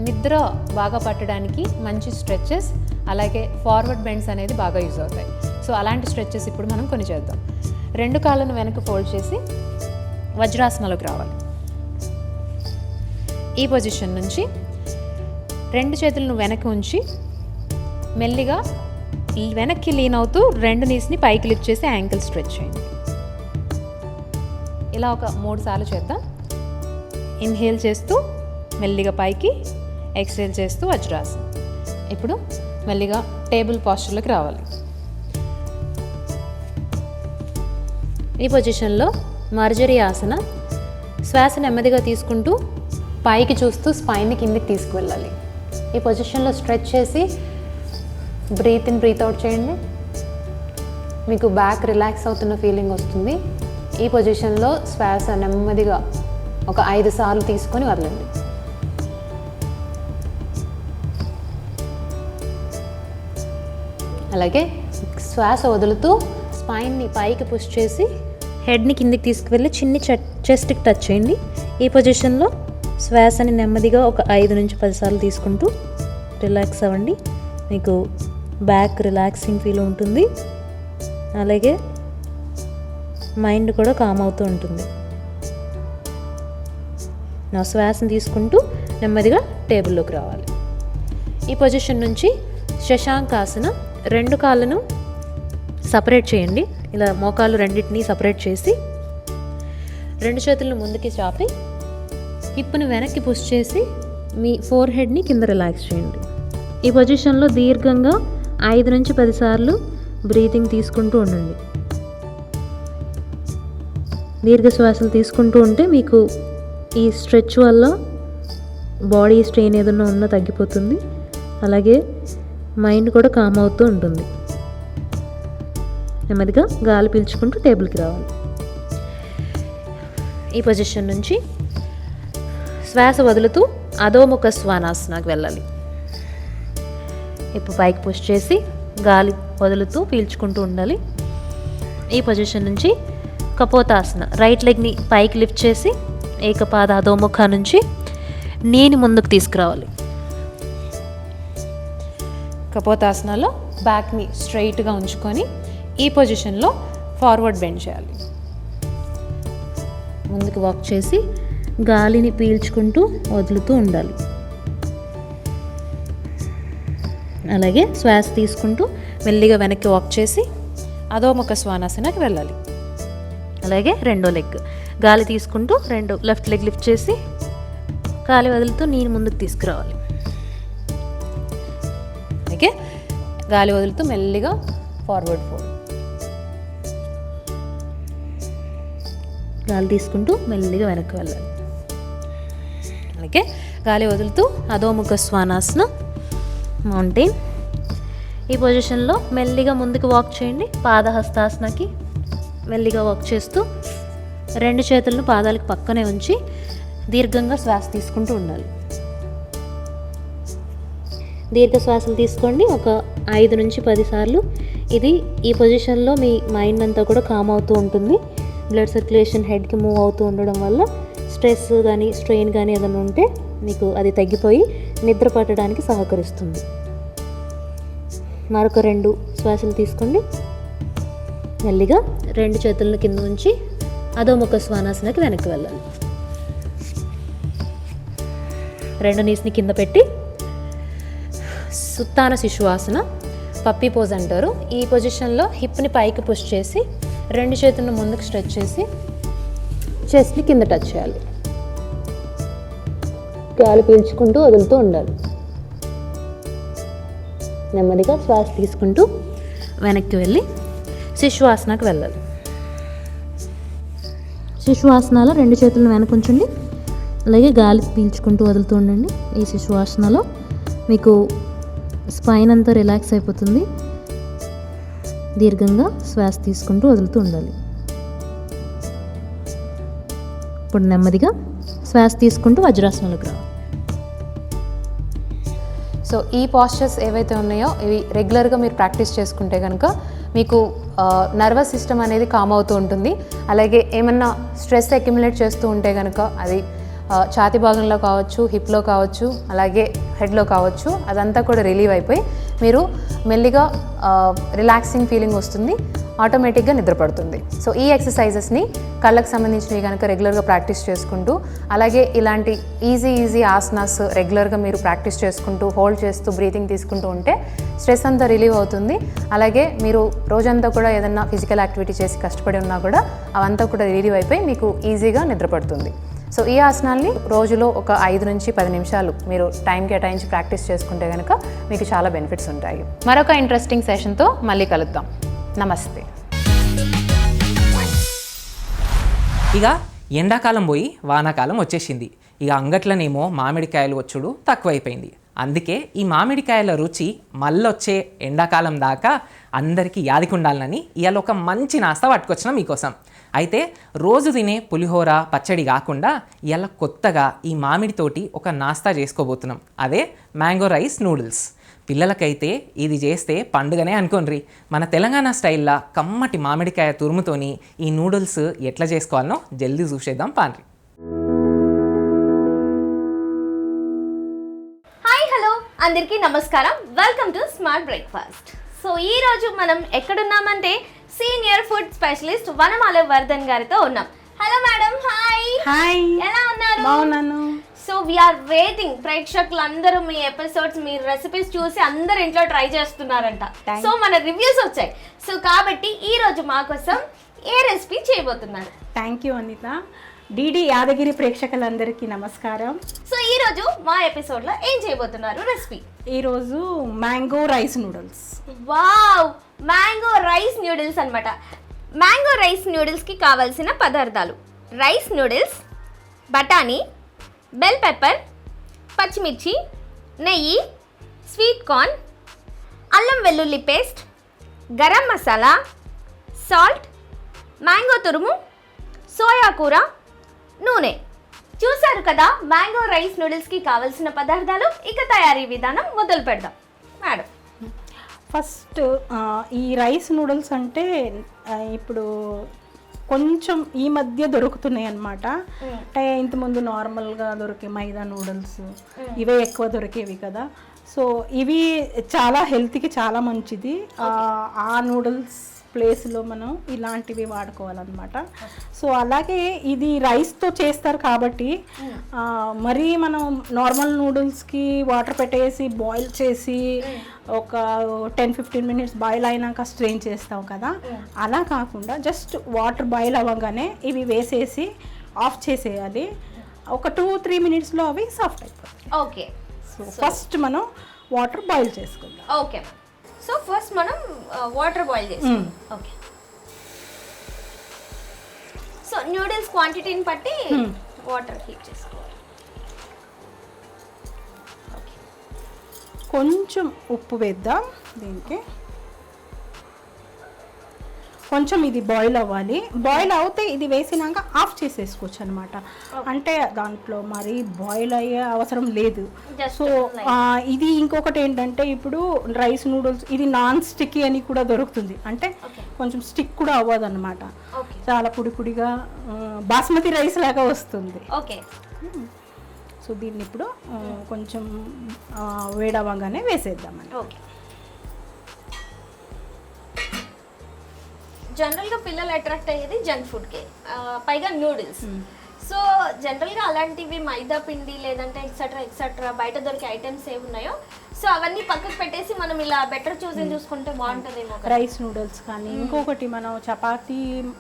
Speaker 3: నిద్ర బాగా పట్టడానికి మంచి స్ట్రెచెస్, అలాగే ఫార్వర్డ్ బెండ్స్ అనేది బాగా యూజ్ అవుతాయి. సో అలాంటి స్ట్రెచెస్ ఇప్పుడు మనం కొన్ని చేద్దాం. 2 కాళ్ళను వెనక్కి ఫోల్డ్ చేసి వజ్రాసనంలోకి రావాలి. ఈ పొజిషన్ నుంచి 2 చేతులను వెనక్కి ఉంచి మెల్లిగా వెనక్కి లీన్ అవుతూ 2 నీస్ని పైకి లిఫ్ట్ చేసి యాంకిల్ స్ట్రెచ్ చేయండి. ఇలా ఒక 3 సార్లు చేద్దాం. ఇన్హేల్ చేస్తూ మెల్లిగా పైకి, ఎక్స్హేల్ చేస్తూ వజ్రాసనం. ఇప్పుడు మెల్లిగా టేబుల్ పాస్చర్లోకి రావాలి. ఈ పొజిషన్లో మార్జరీ ఆసన. శ్వాస నెమ్మదిగా తీసుకుంటూ పైకి చూస్తూ స్పైన్ని కిందికి తీసుకువెళ్ళాలి. ఈ పొజిషన్లో స్ట్రెచ్ చేసి బ్రీత్ ఇన్, బ్రీత్ అవుట్ చేయండి. మీకు బ్యాక్ రిలాక్స్ అవుతున్న ఫీలింగ్ వస్తుంది. ఈ పొజిషన్లో శ్వాస నెమ్మదిగా ఒక 5 సార్లు తీసుకొని వదలండి. అలాగే శ్వాస వదులుతూ స్పైన్ని పైకి పుష్ చేసి హెడ్ని కిందికి తీసుకువెళ్ళి చిన్ని చెస్ట్కి టచ్ చేయండి. ఈ పొజిషన్లో శ్వాసని నెమ్మదిగా ఒక 5 నుంచి 10 సార్లు తీసుకుంటూ రిలాక్స్ అవ్వండి. మీకు బ్యాక్ రిలాక్సింగ్ ఫీల్ ఉంటుంది. అలాగే మైండ్ కూడా కామ్ అవుతూ ఉంటుంది. నా శ్వాసను తీసుకుంటూ నెమ్మదిగా టేబుల్లోకి రావాలి. ఈ పొజిషన్ నుంచి శశాంకాసన. 2 కాళ్ళను సపరేట్ చేయండి. ఇలా మోకాళ్ళు రెండింటినీ సపరేట్ చేసి 2 చేతులను ముందుకి చాపి హిప్ని వెనక్కి పుష్ చేసి మీ ఫోర్ హెడ్ని కింద రిలాక్స్ చేయండి. ఈ పొజిషన్లో దీర్ఘంగా 5 నుంచి 10 సార్లు బ్రీతింగ్ తీసుకుంటూ ఉండండి. దీర్ఘ శ్వాసలు తీసుకుంటూ ఉంటే మీకు ఈ స్ట్రెచ్ వల్ల బాడీ స్ట్రెయిన్ ఏదైనా ఉన్నా తగ్గిపోతుంది. అలాగే మైండ్ కూడా కామ్ అవుతూ ఉంటుంది. నెమ్మదిగా గాలి పీల్చుకుంటూ టేబుల్కి రావాలి. ఈ పొజిషన్ నుంచి శ్వాస వదులుతూ అధోముఖ శ్వానాసనకు వెళ్ళాలి. ఇప్పుడు పైకి పుష్ చేసి గాలి వదులుతూ పీల్చుకుంటూ ఉండాలి. ఈ పొజిషన్ నుంచి కపోతాసన. రైట్ లెగ్ని పైకి లిఫ్ట్ చేసి ఏకపాద అధోముఖ నుంచి నీని ముందుకు తీసుకురావాలి. కపోతాసనలో బ్యాక్ని స్ట్రైట్గా ఉంచుకొని ఈ పొజిషన్లో ఫార్వర్డ్ బెండ్ చేయాలి. ముందుకు వాక్ చేసి గాలిని పీల్చుకుంటూ వదులుతూ ఉండాలి. అలాగే శ్వాస తీసుకుంటూ మెల్లిగా వెనక్కి వాక్ చేసి అధోముఖ శ్వానాసనకి వెళ్ళాలి. అలాగే రెండో లెగ్ గాలి తీసుకుంటూ లెఫ్ట్ లెగ్ లిఫ్ట్ చేసి గాలి వదులుతూ నీని ముందుకు తీసుకురావాలి. అలాగే గాలి వదులుతూ మెల్లిగా ఫార్వర్డ్ ఫోల్డ్. గాలి తీసుకుంటూ మెల్లిగా వెనక్కి వెళ్ళాలి. అలాగే గాలి వదులుతూ అధోముఖ శ్వానాసన మౌంటైన్. ఈ పొజిషన్లో మెల్లిగా ముందుకు వాక్ చేయండి. పాదహస్తాసనకి మెల్లిగా వాక్ చేస్తూ 2 చేతులను పాదాలకు పక్కనే ఉంచి దీర్ఘంగా శ్వాస తీసుకుంటూ ఉండాలి. దీర్ఘ శ్వాసలు తీసుకోండి ఒక 5 నుంచి 10 సార్లు. ఈ పొజిషన్లో మీ మైండ్ అంతా కూడా కామ్ అవుతూ ఉంటుంది. బ్లడ్ సర్క్యులేషన్ హెడ్కి మూవ్ అవుతూ ఉండడం వల్ల స్ట్రెస్ కానీ స్ట్రెయిన్ కానీ ఏదైనా ఉంటే మీకు అది తగ్గిపోయి నిద్ర పట్టడానికి సహకరిస్తుంది. మరొక 2 శ్వాసలు తీసుకోండి. మెల్లిగా 2 చేతులను కింద ఉంచి అధోముఖ శ్వానాసనకి వెనక్కి వెళ్ళాలి. 2 నీస్ని కింద పెట్టి సుత్తాన శిశువాసన, పప్పీ పోజ్ అంటారు. ఈ పొజిషన్లో హిప్ని పైకి పుష్ చేసి 2 చేతులను ముందుకు స్ట్రెచ్ చేసి చెస్ట్ని కింద టచ్ చేయాలి. గాలి పీల్చుకుంటూ వదులుతూ ఉండాలి. నెమ్మదిగా శ్వాస తీసుకుంటూ వెనక్కి వెళ్ళి శిశువాసనకు వెళ్ళాలి. శిశువాసనలో 2 చేతులను వెనక ఉంచండి. అలాగే గాలి పీల్చుకుంటూ వదులుతూ ఉండండి. ఈ శిశువాసనలో మీకు స్పైన్ అంతా రిలాక్స్ అయిపోతుంది. దీర్ఘంగా శ్వాస తీసుకుంటూ వదులుతూ ఉండాలి. ఇప్పుడు నెమ్మదిగా శ్వాస తీసుకుంటూ వజ్రాసనంలోకి రావాలి. సో ఈ పాస్చర్స్ ఏవైతే ఉన్నాయో ఇవి రెగ్యులర్గా మీరు ప్రాక్టీస్ చేసుకుంటే కనుక మీకు నర్వస్ సిస్టమ్ అనేది కామ్ అవుతూ ఉంటుంది. అలాగే ఏమన్నా స్ట్రెస్ అక్యుములేట్ చేస్తూ ఉంటే కనుక అది ఛాతీ భాగంలో కావచ్చు, హిప్లో కావచ్చు, అలాగే హెడ్లో కావచ్చు, అదంతా కూడా రిలీవ్ అయిపోయి మీరు మెల్లిగా రిలాక్సింగ్ ఫీలింగ్ వస్తుంది. ఆటోమేటిక్గా నిద్రపడుతుంది. సో ఈ ఎక్సర్సైజెస్ని కళ్ళకు సంబంధించినవి కనుక రెగ్యులర్గా ప్రాక్టీస్ చేసుకుంటూ, అలాగే ఇలాంటి ఈజీ ఆసనాస్ రెగ్యులర్గా మీరు ప్రాక్టీస్ చేసుకుంటూ హోల్డ్ చేస్తూ బ్రీతింగ్ తీసుకుంటూ ఉంటే స్ట్రెస్ అంతా రిలీవ్ అవుతుంది. అలాగే మీరు రోజంతా కూడా ఏదన్నా ఫిజికల్ యాక్టివిటీ చేసి కష్టపడి ఉన్నా కూడా అవంతా కూడా రిలీవ్ అయిపోయి మీకు ఈజీగా నిద్రపడుతుంది. సో ఈ ఆసనాల్ని రోజులో ఒక 5 నుంచి 10 నిమిషాలు మీరు టైం కేటాయించి ప్రాక్టీస్ చేసుకుంటే కనుక మీకు చాలా బెనిఫిట్స్ ఉంటాయి. మరొక ఇంట్రెస్టింగ్ సెషన్తో మళ్ళీ కలుద్దాం. నమస్తే.
Speaker 1: ఇక ఎండాకాలం పోయి వానాకాలం వచ్చేసింది. ఇక అంగట్లనేమో మామిడికాయలు వచ్చుడు తక్కువైపోయింది. అందుకే ఈ మామిడికాయల రుచి మళ్ళొచ్చే ఎండాకాలం దాకా అందరికీ యాదికుండాలని ఇవాళ ఒక మంచి నాస్తా పట్టుకొచ్చినా మీకోసం. అయితే రోజు తినే పులిహోర పచ్చడి కాకుండా ఇవాళ కొత్తగా ఈ మామిడితోటి ఒక నాస్తా చేసుకోబోతున్నాం. అదే మ్యాంగో రైస్ నూడిల్స్. పిల్లలకైతే ఇది చేస్తే పండుగనే అనుకోండి. మన తెలంగాణ స్టైల్లో కమ్మటి మామిడికాయ తురుముతోని ఈ నూడిల్స్ ఎట్లా చేసుకోవాలనో జల్దీ చూసేద్దాం పాండ్రి.
Speaker 4: అందరికీ నమస్కారం. Welcome to smart breakfast. So ఈ రోజు మనం ఎక్కడున్నామంటే senior food specialist Vanamala Vardhan గారితో ఉన్నాం. Hello madam. హాయ్. ఎలా ఉన్నారు?
Speaker 5: బాగున్నాను.
Speaker 4: So we're waiting. ప్రేక్షకులందరూ మీ ఎపిసోడ్స్, మీ రెసిపీస్ చూసి అందరు ఇంట్లో ట్రై చేస్తున్నారంట. సో మన రివ్యూస్ వచ్చాయి. సో కాబట్టి ఈ రోజు మా కోసం ఏ రెసిపీ చేయబోతున్నారు?
Speaker 5: Thank you Anitha. DD Yadagiri ప్రేక్షకులందరికీ నమస్కారం.
Speaker 4: సో ఈ రోజు మా ఎపిసోడ్లో ఏం చేయబోతున్నారు రెసిపీ?
Speaker 5: ఈరోజు mango rice noodles.
Speaker 4: Wow, mango rice noodles అన్నమాట. మ్యాంగో రైస్ నూడిల్స్కి కావాల్సిన పదార్థాలు: రైస్ నూడిల్స్, బఠానీ, బెల్ పెప్పర్, పచ్చిమిర్చి, నెయ్యి, స్వీట్ కార్న్, అల్లం వెల్లుల్లి paste, garam masala, salt, mango తురుము, సోయా కూర, నూనె. చూసారు కదా మ్యాంగో రైస్ నూడిల్స్కి కావాల్సిన పదార్థాలు. ఇక తయారీ విధానం మొదలు పెడదాం మేడం.
Speaker 5: ఫస్ట్ ఈ రైస్ నూడిల్స్ అంటే ఇప్పుడు కొంచెం ఈ మధ్య దొరుకుతున్నాయి అన్నమాట. అంటే ఇంతకుముందు నార్మల్గా దొరికే మైదా నూడిల్స్ ఇవే ఎక్కువ దొరికేవి కదా. సో ఇవి చాలా హెల్త్కి చాలా మంచిది. ఆ నూడిల్స్ ప్లేస్లో మనం ఇలాంటివి వాడుకోవాలన్నమాట. సో అలాగే ఇది రైస్తో చేస్తారు కాబట్టి మరీ మనం నార్మల్ నూడిల్స్కి వాటర్ పెట్టేసి బాయిల్ చేసి ఒక 10-15 మినిట్స్ బాయిల్ అయినాక స్ట్రెయిన్ చేస్తాం కదా, అలా కాకుండా జస్ట్ వాటర్ బాయిల్ అవ్వగానే ఇవి వేసేసి ఆఫ్ చేసేయాలి. ఒక 2-3 మినిట్స్లో అవి సాఫ్ట్ అయిపోతాయి.
Speaker 4: ఓకే.
Speaker 5: సో ఫస్ట్ మనం వాటర్ బాయిల్ చేసుకుందాం.
Speaker 4: ఓకే. సో ఫస్ట్ మనం వాటర్ బాయిల్ చేసుకుందాం. ఓకే. సో నూడిల్స్ క్వాంటిటీని బట్టి వాటర్ హీట్ చేసుకోవాలి.
Speaker 5: కొంచెం ఉప్పు వేద్దాం దీనికి. కొంచెం ఇది బాయిల్ అవ్వాలి. బాయిల్ అవుతే ఇది వేసినాక ఆఫ్ చేసేసుకోవచ్చు అనమాట. అంటే దాంట్లో మరి బాయిల్ అయ్యే అవసరం లేదు. సో ఇది ఇంకొకటి ఏంటంటే ఇప్పుడు రైస్ నూడిల్స్ ఇది నాన్ స్టిక్కీ అని కూడా దొరుకుతుంది. అంటే కొంచెం స్టిక్ కూడా అవ్వదు అనమాట. చాలా పొడి పొడిగా బాస్మతి రైస్ లాగా వస్తుంది.
Speaker 4: ఓకే.
Speaker 5: సో దీన్ని ఇప్పుడు కొంచెం వేడవగానే వేసేద్దామని.
Speaker 4: ఓకే. జనరల్గా పిల్లలు అట్రాక్ట్ అయ్యేది జంక్ ఫుడ్కే, పైగా నూడిల్స్. సో జనరల్గా అలాంటివి మైదా పిండి లేదంటే ఎక్సెట్రా బయట దొరికే ఐటమ్స్ ఏమి ఉన్నాయో సో అవన్నీ పక్కకు పెట్టేసి మనం ఇలా బెటర్ చూసుకుంటే బాగుంటుందేమో.
Speaker 5: రైస్ నూడిల్స్ కానీ ఇంకొకటి మనం చపాతీ,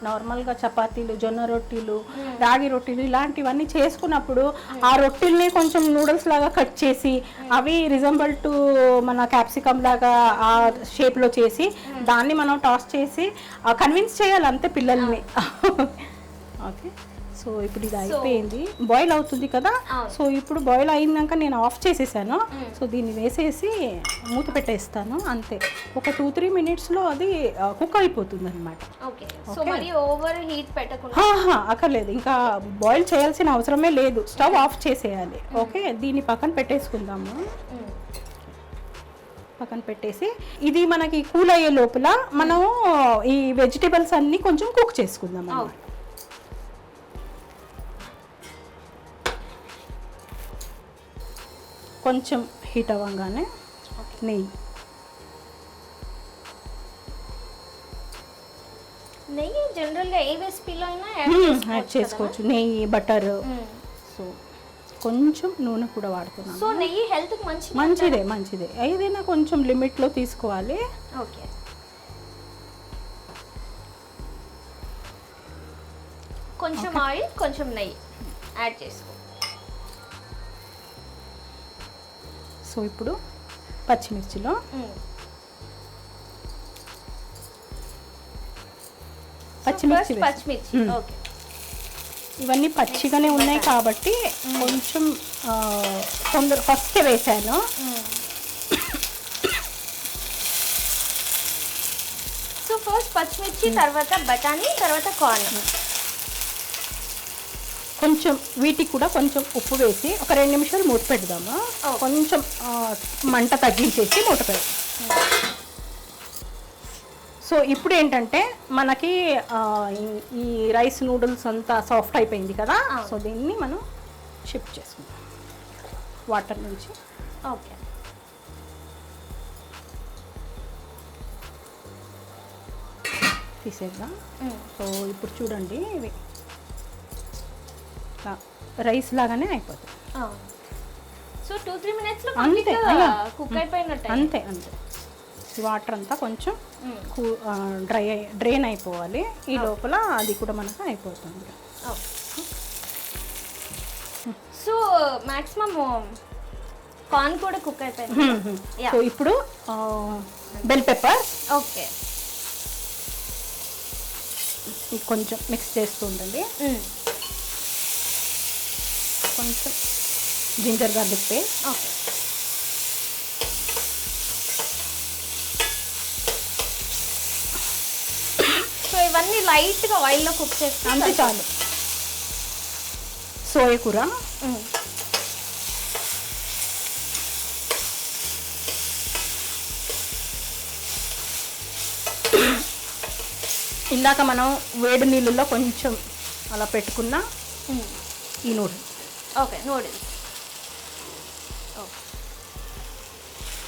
Speaker 5: నార్మల్గా చపాతీలు, జొన్న రొట్టెలు, రాగి రొట్టెలు ఇలాంటివన్నీ చేసుకున్నప్పుడు ఆ రొట్టెల్ని కొంచెం నూడిల్స్ లాగా కట్ చేసి అవి రిజంబుల్ టు మన క్యాప్సికమ్ లాగా ఆ షేప్లో చేసి దాన్ని మనం టాస్ చేసి కన్విన్స్ చేయాలి అంతే పిల్లల్ని. ఓకే. సో ఇప్పుడు ఇది అయిపోయింది, బాయిల్ అవుతుంది కదా. సో ఇప్పుడు బాయిల్ అయినాక నేను ఆఫ్ చేసేసాను. సో దీన్ని వేసేసి మూత పెట్టేస్తాను అంతే. ఒక 2-3 మినిట్స్లో అది కుక్ అయిపోతుంది అనమాట. అక్కర్లేదు, ఇంకా బాయిల్ చేయాల్సిన అవసరమే లేదు. స్టవ్ ఆఫ్ చేసేయాలి. ఓకే. దీన్ని పక్కన పెట్టేసుకుందాము. పక్కన పెట్టేసి ఇది మనకి కూల్ అయ్యే లోపల మనం ఈ వెజిటేబుల్స్ అన్నీ కొంచెం కుక్ చేసుకుందాం అన్నమాట. కొంచెం హీట్ అవ్వగానే
Speaker 4: నెయ్యి జనరల్గా ఏ రెసిపీలో అయినా
Speaker 5: యాడ్ చేసుకోవచ్చు. నెయ్యి, బటర్. సో కొంచెం నూనె కూడా వాడుతున్నాను.
Speaker 4: సో నెయ్యి హెల్త్కి
Speaker 5: మంచిదే. ఏదైనా కొంచెం లిమిట్లో తీసుకోవాలి.
Speaker 4: ఓకే. కొంచెం ఆయిల్, కొంచెం నెయ్యి యాడ్ చేసుకో.
Speaker 5: సో ఇప్పుడు పచ్చిమిర్చిలో పచ్చిమిర్చి వేసి.
Speaker 4: పచ్చిమిర్చి ఓకే.
Speaker 5: ఇవన్నీ పచ్చిగానే ఉన్నాయి కాబట్టి కొంచెం తొందర ఫస్ట్ వేసాను.
Speaker 4: సో ఫస్ట్ పచ్చిమిర్చి, తర్వాత బఠానీ, తర్వాత కార్న్.
Speaker 5: కొంచెం వీటికి కూడా కొంచెం ఉప్పు వేసి ఒక 2 నిమిషాలు మూత పెడదాము. కొంచెం మంట తగ్గించేసి మూత పెడదాం. సో ఇప్పుడు ఏంటంటే మనకి ఈ రైస్ నూడిల్స్ అంతా సాఫ్ట్ అయిపోయింది కదా. సో దీన్ని మనం షిఫ్ట్ చేసుకుందాం వాటర్ నుంచి.
Speaker 4: ఓకే.
Speaker 5: తీసేద్దాం. సో ఇప్పుడు చూడండి ఇవి రైస్ లాగానే అయిపోతుంది.
Speaker 4: సో 2-3 మినిట్స్లో
Speaker 5: అంతే
Speaker 4: కుక్ అయిపోయినట్టు.
Speaker 5: అంతే అంతే. వాటర్ అంతా కొంచెం డ్రైన్ అయిపోవాలి. ఈ లోపల అది కూడా మనకు అయిపోతుంది.
Speaker 4: సో మాక్సిమం కార్న్ కూడా కుక్ అయిపోయింది.
Speaker 5: సో ఇప్పుడు బెల్ పెప్పర్
Speaker 4: ఓకే
Speaker 5: కొంచెం మిక్స్ చేస్తూ ఉండండి. కొంచెం ginger garlic paste.
Speaker 4: Okay. So ఇవన్నీ లైట్గా ఆయిల్లో కుక్ చేస్తే
Speaker 5: అంతే చాలు. సోయా కూర, ఇందాక మనం వేడి నీళ్ళల్లో కొంచెం అలా పెట్టుకున్న ఈ నూడిల్స్.
Speaker 4: Okay noodles.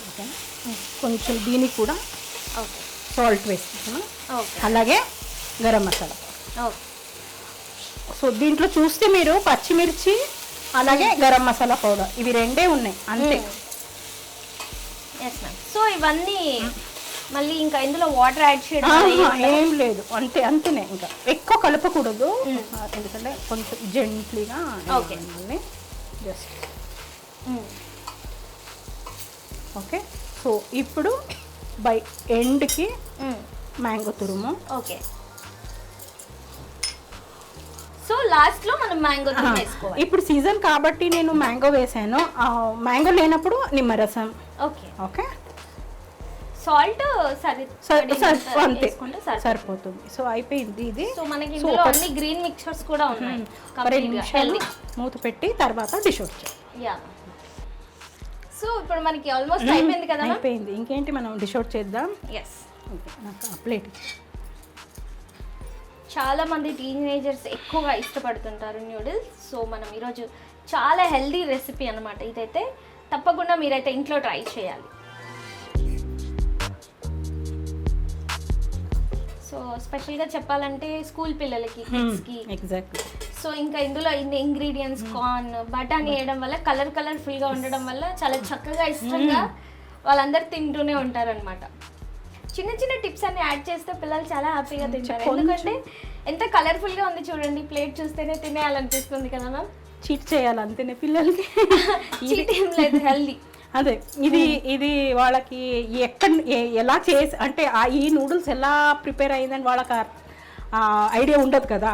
Speaker 5: ఓకే. కొంచెం దీనికి కూడా
Speaker 4: ఓకే
Speaker 5: సాల్ట్ వేసుకుంటున్నాం.
Speaker 4: ఓకే
Speaker 5: అలాగే గరం మసాలా.
Speaker 4: ఓకే.
Speaker 5: సో దీంట్లో చూస్తే మీరు పచ్చిమిర్చి అలాగే గరం మసాలా పౌడర్ ఇవి రెండే ఉన్నాయి అంతే.
Speaker 4: Yes ma'am. సో ఇవన్నీ మళ్ళీ ఇంకా ఇందులో వాటర్ యాడ్ చేయడం
Speaker 5: ఏం లేదు, అంతే అంతేనే. ఇంకా ఎక్కువ కలపకూడదు ఎందుకంటే కొంచెం జెంట్లీగా జస్ట్. ఓకే. సో ఇప్పుడు బై ఎండ్కి మ్యాంగో తురుము.
Speaker 4: ఓకే. సో లాస్ట్లో మనం మ్యాంగో వేసుకోవాలి.
Speaker 5: ఇప్పుడు సీజన్ కాబట్టి నేను మ్యాంగో వేసాను. మ్యాంగో లేనప్పుడు నిమ్మరసం.
Speaker 4: Okay
Speaker 5: okay.
Speaker 4: సాల్ట్
Speaker 5: అంతే సరిపోతుంది. సో అయిపోయింది ఇది.
Speaker 4: సో మనకి ఇందులో అన్ని గ్రీన్ మిక్చర్స్ కూడా ఉన్నాయి.
Speaker 5: 2 నిమిషాలు మూత పెట్టి తర్వాత డిష్ అవుట్ చేయాలి.
Speaker 4: యా. సో ఇప్పుడు మనకి ఆల్మోస్ట్ అయిపోయింది కదా.
Speaker 5: అయిపోయింది. ఇంకేంటి మనం డిష్ అవుట్ చేద్దాం.
Speaker 4: ఎస్.
Speaker 5: ఓకే. నాకు ప్లేట్.
Speaker 4: చాలా మంది టీనేజర్స్ ఎక్కువగా ఇష్టపడుతుంటారు న్యూడిల్స్. సో మనం ఈరోజు చాలా హెల్దీ రెసిపీ అనమాట ఇదైతే. తప్పకుండా మీరైతే ఇంట్లో ట్రై చేయాలి. సో స్పెషల్గా చెప్పాలంటే స్కూల్ పిల్లలకి, కిడ్స్కి.
Speaker 5: ఎగ్జాక్ట్లీ.
Speaker 4: సో ఇంకా ఇందులో ఇన్ని ఇంగ్రీడియంట్స్, కార్న్, బఠానీ వేయడం వల్ల కలర్ఫుల్గా ఉండడం వల్ల చాలా చక్కగా ఇష్టంగా వాళ్ళందరూ తింటూనే ఉంటారనమాట. చిన్న చిన్న టిప్స్ అన్ని యాడ్ చేస్తే పిల్లలు చాలా హ్యాపీగా తింటారు. ఎందుకంటే ఎంత కలర్ఫుల్గా ఉంది చూడండి. ప్లేట్ చూస్తేనే తినేయాలనిపిస్తుంది కదా మ్యామ్.
Speaker 5: చీట్ చేయాలి అంతేనే పిల్లలకి.
Speaker 4: చీట్ ఏం లేదు, హెల్దీ.
Speaker 5: అదే ఇది వాళ్ళకి ఎలా చేసి అంటే ఈ నూడిల్స్ ఎలా ప్రిపేర్ అయిందని వాళ్ళకి ఐడియా ఉండదు కదా.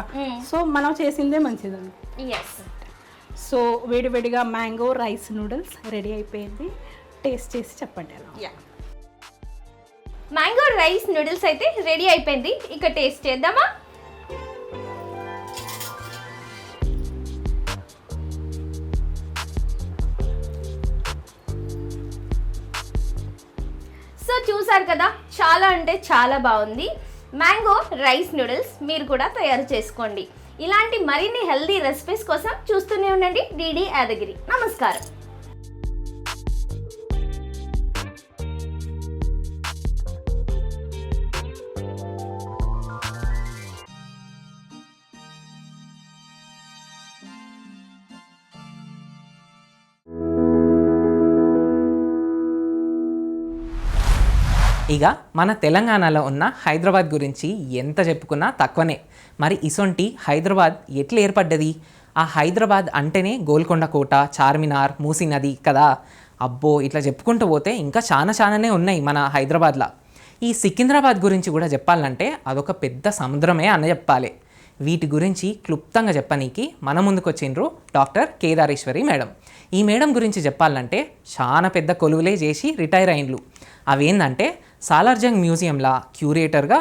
Speaker 5: సో మనం చేసిందే మంచిదండి.
Speaker 4: ఎస్.
Speaker 5: సో వేడివేడిగా మ్యాంగో రైస్ నూడిల్స్ రెడీ అయిపోయింది. టేస్ట్ చేసి చెప్పండి ఎలా.
Speaker 4: యా. మ్యాంగో రైస్ నూడిల్స్ అయితే రెడీ అయిపోయింది. ఇక టేస్ట్ చేద్దామా? సో చూసారు కదా, చాలా అంటే చాలా బాగుంది. మ్యాంగో రైస్ నూడిల్స్ మీరు కూడా తయారు చేసుకోండి. ఇలాంటి మరిన్ని హెల్దీ రెసిపీస్ కోసం చూస్తూనే ఉండండి డిడి యాదగిరి. నమస్కారం.
Speaker 1: ఇక మన తెలంగాణలో ఉన్న హైదరాబాద్ గురించి ఎంత చెప్పుకున్నా తక్కువనే. మరి ఇసొంటి హైదరాబాద్ ఎట్లా ఏర్పడ్డది? ఆ హైదరాబాద్ అంటేనే గోల్కొండ కోట, చార్మినార్, మూసీ నది కదా. అబ్బో ఇట్లా చెప్పుకుంటూ పోతే ఇంకా చాలానే ఉన్నాయి మన హైదరాబాద్లో. ఈ సికింద్రాబాద్ గురించి కూడా చెప్పాలంటే అదొక పెద్ద సముద్రమే అని చెప్పాలి. వీటి గురించి క్లుప్తంగా చెప్పనీకి మన ముందుకు వచ్చిండ్రు డాక్టర్ కేదారేశ్వరి మేడం. ఈ మేడం గురించి చెప్పాలంటే చాలా పెద్ద కొలువులే చేసి రిటైర్ అయిండ్లు. అవేంటంటే సాలార్జంగ్ మ్యూజియంలా క్యూరేటర్గా,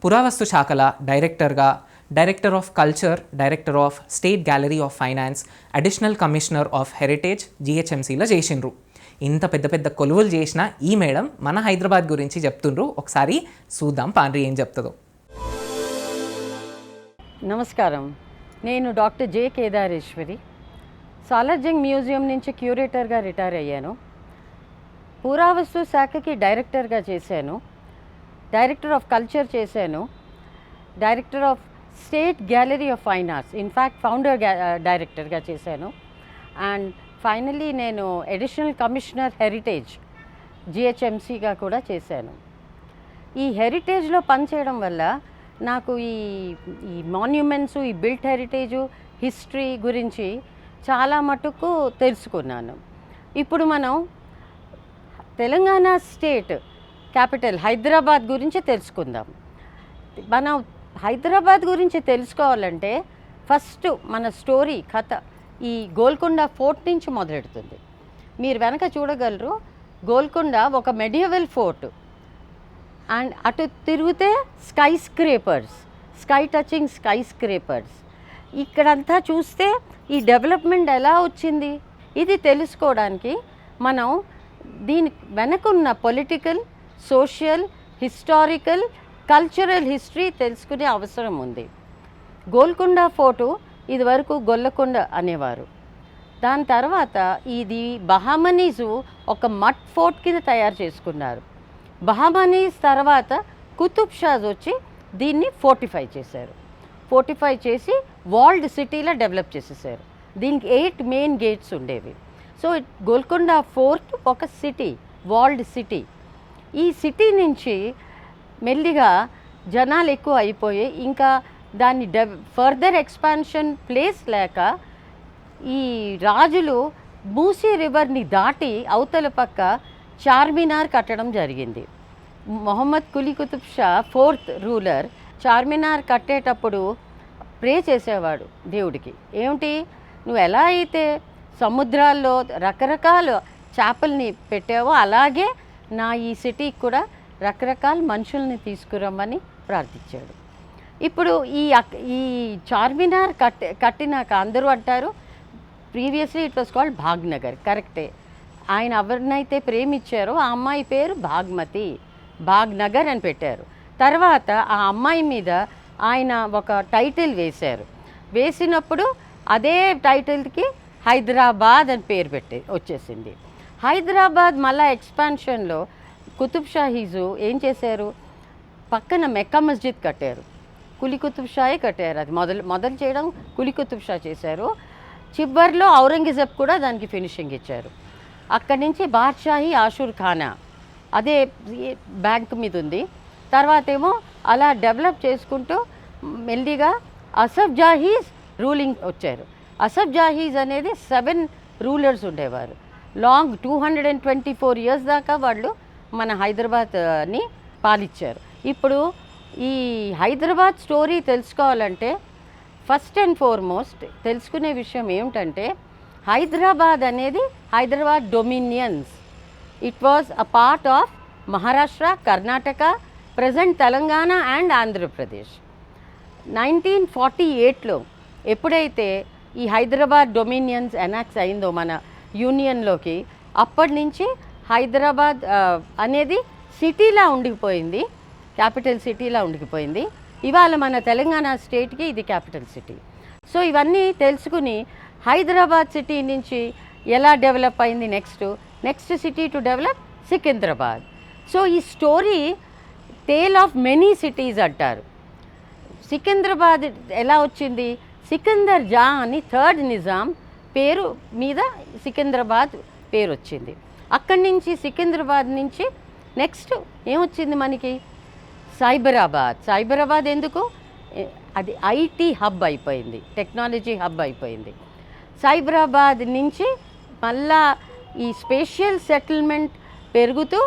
Speaker 1: పురావస్తు శాఖల డైరెక్టర్గా, director of culture, director of state gallery of finance, additional commissioner of heritage జిహెచ్ఎంసీలో చేసిండ్రు. ఇంత పెద్ద పెద్ద కొలువులు చేసిన ఈ మేడం మన హైదరాబాద్ గురించి చెప్తుండ్రు. ఒకసారి చూద్దాం పాండ్రి ఏం చెప్తుందో.
Speaker 6: నమస్కారం, నేను doctor J Kedareshwari. Salarjung museum నుంచి క్యూరేటర్గా రిటైర్ అయ్యాను. పురావస్తు శాఖకి డైరెక్టర్గా చేశాను, డైరెక్టర్ ఆఫ్ కల్చర్ చేశాను, director of state gallery of fine arts, in fact founder డైరెక్టర్గా చేశాను. అండ్ ఫైనలీ నేను అడిషనల్ కమిషనర్ హెరిటేజ్ జిహెచ్ఎంసీగా కూడా చేశాను. ఈ హెరిటేజ్లో పనిచేయడం వల్ల నాకు ఈ మాన్యుమెంట్స్, ఈ బిల్ట్ హెరిటేజు, హిస్టరీ గురించి చాలా మటుకు తెలుసుకున్నాను. ఇప్పుడు మనం తెలంగాణ స్టేట్ క్యాపిటల్ హైదరాబాద్ గురించి తెలుసుకుందాం. మనం హైదరాబాద్ గురించి తెలుసుకోవాలంటే ఫస్ట్ మన స్టోరీ కథ ఈ గోల్కొండ ఫోర్ట్ నుంచి మొదలెడుతుంది. మీరు వెనక చూడగలరు, గోల్కొండ ఒక మెడియవల్ ఫోర్ట్. అండ్ అటు తిరిగితే sky scrapers, sky touching sky scrapers. ఇక్కడంతా చూస్తే ఈ డెవలప్మెంట్ ఎలా వచ్చింది ఇది తెలుసుకోవడానికి మనం దీని వెనకున్న political, social, historical, cultural history తెలుసుకునే అవసరం ఉంది. గోల్కొండ ఫోర్టు ఇది వరకు గొల్లకొండ అనేవారు. దాని తర్వాత ఇది బహమనీసు ఒక మడ్ ఫోర్ట్ కింద తయారు చేసుకున్నారు. బహమనీస్ తర్వాత కుతుబ్ షాస్ వచ్చి దీన్ని ఫోర్టిఫై చేశారు. ఫోర్టిఫై చేసి వాల్డ్ సిటీలో డెవలప్ చేసేసారు. దీనికి 8 మెయిన్ గేట్స్ ఉండేవి. సో గోల్కొండ ఫోర్ట్ ఒక సిటీ, వాల్డ్ సిటీ. ఈ సిటీ నుంచి మెల్లిగా జనాలు ఎక్కువ అయిపోయి ఇంకా దాన్ని ఫర్దర్ ఎక్స్పాన్షన్ ప్లేస్ లేక ఈ రాజులు మూసీ రివర్ని దాటి అవతల పక్క చార్మినార్ కట్టడం జరిగింది. మొహమ్మద్ కులీ కుతుబ్ షా 4th రూలర్ చార్మినార్ కట్టేటప్పుడు ప్రే చేసేవాడు దేవుడికి. ఏమిటి, నువ్వు ఎలా అయితే సముద్రాల్లో రకరకాల చేపల్ని పెట్టావో అలాగే నా ఈ సిటీకి కూడా రకరకాల మనుషుల్ని తీసుకురమ్మని ప్రార్థించాడు. ఇప్పుడు ఈ చార్మినార్ కట్టినాక అందరూ అంటారు ప్రీవియస్లీ ఇట్ వాస్ కాల్డ్ భాగ్నగర్. కరెక్టే. ఆయన ఎవరినైతే ప్రేమించారో ఆ అమ్మాయి పేరు భాగ్మతి, భాగ్నగర్ అని పెట్టారు. తర్వాత ఆ అమ్మాయి మీద ఆయన ఒక టైటిల్ వేశారు. వేసినప్పుడు అదే టైటిల్కి హైదరాబాద్ అని పేరు వచ్చేసింది. హైదరాబాద్ మళ్ళా ఎక్స్పాన్షన్లో కుతుబ్ షాహీజు ఏం చేశారు, పక్కన మెక్కా మస్జిద్ కట్టారు. కులీ కుతుబ్ షాయే కట్టారు. అది మొదలు చేయడం కులీ కుతుబ్ షా చేశారు. చివరిలో ఔరంగజేబ్ కూడా దానికి ఫినిషింగ్ ఇచ్చారు. అక్కడి నుంచి బాద్షాహీ ఆషూర్ ఖానా అదే బ్యాంక్ మీద ఉంది. తర్వాత ఏమో అలా డెవలప్ చేసుకుంటూ మెల్లిగా అసఫ్ జాహీస్ రూలింగ్ వచ్చారు. అసఫ్ జాహీస్ అనేది 7 రూలర్స్ ఉండేవారు. లాంగ్ 224 ఇయర్స్ దాకా వాళ్ళు మన హైదరాబాద్ని పాలించారు. ఇప్పుడు ఈ హైదరాబాద్ స్టోరీ తెలుసుకోవాలంటే ఫస్ట్ అండ్ ఫార్మోస్ట్ తెలుసుకునే విషయం ఏమిటంటే హైదరాబాద్ అనేది Hyderabad dominions. It was a part of Maharashtra, Karnataka, present Telangana and Andhra Pradesh. 1948లో ఎప్పుడైతే ఈ హైదరాబాద్ డొమినియన్స్ ఎనాక్స్ అయిందో మన యూనియన్లోకి, అప్పటి నుంచి హైదరాబాద్ అనేది సిటీలా ఉండిపోయింది, క్యాపిటల్ సిటీలా ఉండిపోయింది. ఇవాళ మన తెలంగాణ స్టేట్కి ఇది క్యాపిటల్ సిటీ. సో ఇవన్నీ తెలుసుకుని హైదరాబాద్ సిటీ నుంచి ఎలా డెవలప్ అయింది next city to develop Secunderabad. So ఈ story tale of many cities అంటారు. సికింద్రాబాద్ ఎలా వచ్చింది, సికిందర్ జా అని 3rd నిజాం పేరు మీద సికింద్రాబాద్ పేరు వచ్చింది. అక్కడి నుంచి సికింద్రాబాద్ నుంచి నెక్స్ట్ ఏమొచ్చింది మనకి సైబరాబాద్. సైబరాబాద్ ఎందుకు, అది ఐటీ హబ్ అయిపోయింది, టెక్నాలజీ హబ్ అయిపోయింది. సైబరాబాద్ నుంచి మళ్ళా ఈ స్పేషియల్ సెటిల్మెంట్ పెరుగుతూ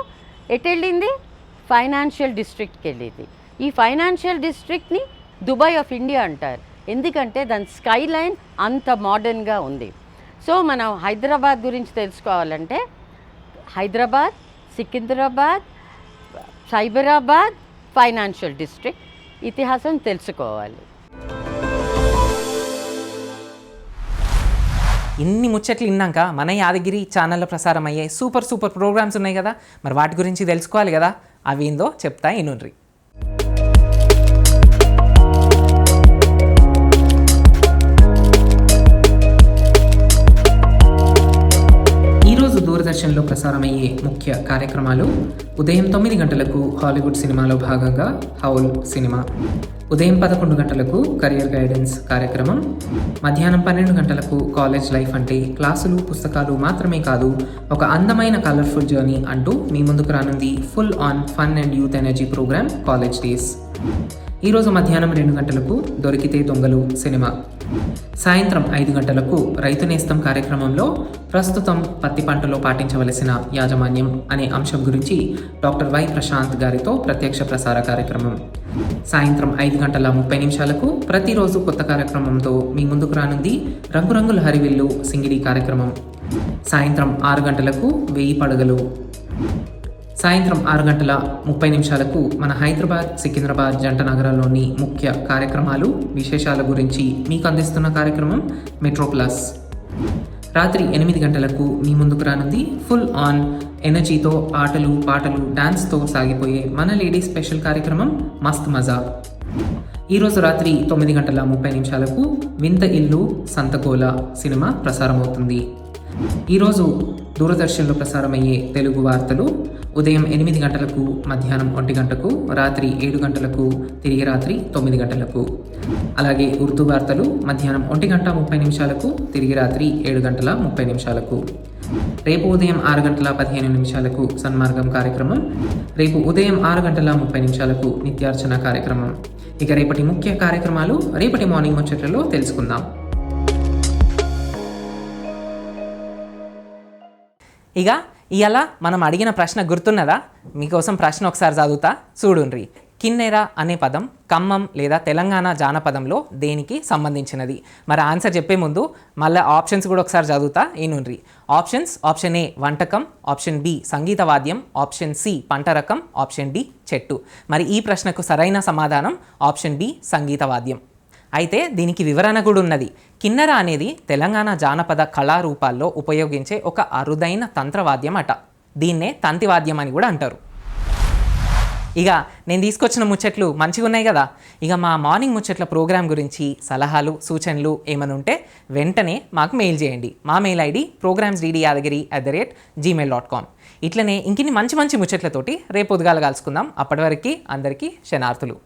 Speaker 6: ఎటెళ్ళింది, ఫైనాన్షియల్ డిస్ట్రిక్ట్కి వెళ్ళింది. ఈ ఫైనాన్షియల్ డిస్ట్రిక్ట్ని దుబాయ్ ఆఫ్ ఇండియా అంటారు, ఎందుకంటే దాని స్కై లైన్ అంత మోడర్న్గా ఉంది. సో మనం హైదరాబాద్ గురించి తెలుసుకోవాలంటే హైదరాబాద్, సికింద్రాబాద్, సైబరాబాద్, ఫైనాన్షియల్ డిస్ట్రిక్ట్ ఇతిహాసం తెలుసుకోవాలి.
Speaker 1: ఇన్ని ముచ్చట్లు విన్నాక మన యాదగిరి ఛానల్లో ప్రసారం అయ్యే సూపర్ ప్రోగ్రామ్స్ ఉన్నాయి కదా, మరి వాటి గురించి తెలుసుకోవాలి కదా. అవి ఏందో చెప్తా ఇనుండ్రి. ఈరోజు దూరదర్శన్లో ప్రసారమయ్యే ముఖ్య కార్యక్రమాలు: ఉదయం 9 గంటలకు హాలీవుడ్ సినిమాలో భాగంగా హౌల్ సినిమా, ఉదయం 11 గంటలకు కెరియర్ గైడెన్స్ కార్యక్రమం, మధ్యాహ్నం 12 గంటలకు కాలేజ్ లైఫ్ అంటే క్లాసులు పుస్తకాలు మాత్రమే కాదు, ఒక అందమైన కలర్ఫుల్ జర్నీ అంటూ మీ ముందుకు రానుంది full on fun and youth energy programme college days. ఈరోజు మధ్యాహ్నం 2 గంటలకు దొరికితే దొంగలు సినిమా, సాయంత్రం 5 గంటలకు రైతు నేస్తం కార్యక్రమంలో ప్రస్తుతం పత్తి పంటలో పాటించవలసిన యాజమాన్యం అనే అంశం గురించి డాక్టర్ వై ప్రశాంత్ గారితో ప్రత్యక్ష ప్రసార కార్యక్రమం. సాయంత్రం 5:30 ప్రతిరోజు కొత్త కార్యక్రమంతో మీ ముందుకు రానుంది రంగురంగుల హరివిల్లు సింగిడి కార్యక్రమం. సాయంత్రం 6 గంటలకు 1000 పడగలు. సాయంత్రం 6:30 మన హైదరాబాద్, సికింద్రాబాద్ జంట నగరాల్లోని ముఖ్య కార్యక్రమాలు, విశేషాల గురించి మీకు అందిస్తున్న కార్యక్రమం మెట్రో ప్లస్. రాత్రి 8 గంటలకు మీ ముందుకు రానుంది ఫుల్ ఆన్ ఎనర్జీతో ఆటలు పాటలు డాన్స్తో సాగిపోయే మన లేడీ స్పెషల్ కార్యక్రమం మస్త్ మజా. ఈరోజు రాత్రి 9:30 వింత ఇల్లు సంతగోల సినిమా ప్రసారమవుతుంది. ఈరోజు దూరదర్శన్లో ప్రసారమయ్యే తెలుగు వార్తలు ఉదయం 8 గంటలకు, మధ్యాహ్నం 1 గంటకు, రాత్రి 7 గంటలకు, తిరిగి రాత్రి 9 గంటలకు. అలాగే ఉర్దూ వార్తలు మధ్యాహ్నం 1:30 తిరిగి రాత్రి 7:30. రేపు ఉదయం 6:15 సన్మార్గం కార్యక్రమం, రేపు ఉదయం 6:30 నిత్యార్చన కార్యక్రమం. ఇక రేపటి ముఖ్య కార్యక్రమాలు రేపటి మార్నింగ్ ముచ్చట్లలో తెలుసుకుందాం. ఇక ఇవాళ మనం అడిగిన ప్రశ్న గుర్తున్నదా? మీకోసం ప్రశ్న ఒకసారి చదువుతా చూడుండ్రి. కిన్నెర అనే పదం ఖమ్మం లేదా తెలంగాణ జానపదంలో దేనికి సంబంధించినది? మరి ఆన్సర్ చెప్పే ముందు మళ్ళీ ఆప్షన్స్ కూడా ఒకసారి చదువుతా ఈనుండ్రి. ఆప్షన్స్: ఆప్షన్ ఏ వంటకం, ఆప్షన్ బి సంగీత వాద్యం, ఆప్షన్ సి పంట రకం, ఆప్షన్ డి చెట్టు. మరి ఈ ప్రశ్నకు సరైన సమాధానం ఆప్షన్ బి సంగీత వాద్యం. అయితే దీనికి వివరణ కూడా ఉన్నది. కిన్నెర అనేది తెలంగాణ జానపద కళారూపాల్లో ఉపయోగించే ఒక అరుదైన తంత్రవాద్యం అట. దీన్నే తంతివాద్యం అని కూడా అంటారు. ఇక నేను తీసుకొచ్చిన ముచ్చట్లు మంచిగా ఉన్నాయి కదా. ఇక మా మార్నింగ్ ముచ్చట్ల ప్రోగ్రాం గురించి సలహాలు సూచనలు ఏమైనా ఉంటే వెంటనే మాకు మెయిల్ చేయండి. మా మెయిల్ ఐడి programs.ddiyadagiri@gmail.com. ఇట్లనే ఇంకిన్ని మంచి మంచి ముచ్చట్లతోటి రేపు ఉదగాల కలుసుకుందాం. అప్పటి వరకు అందరికీ శనార్థులు.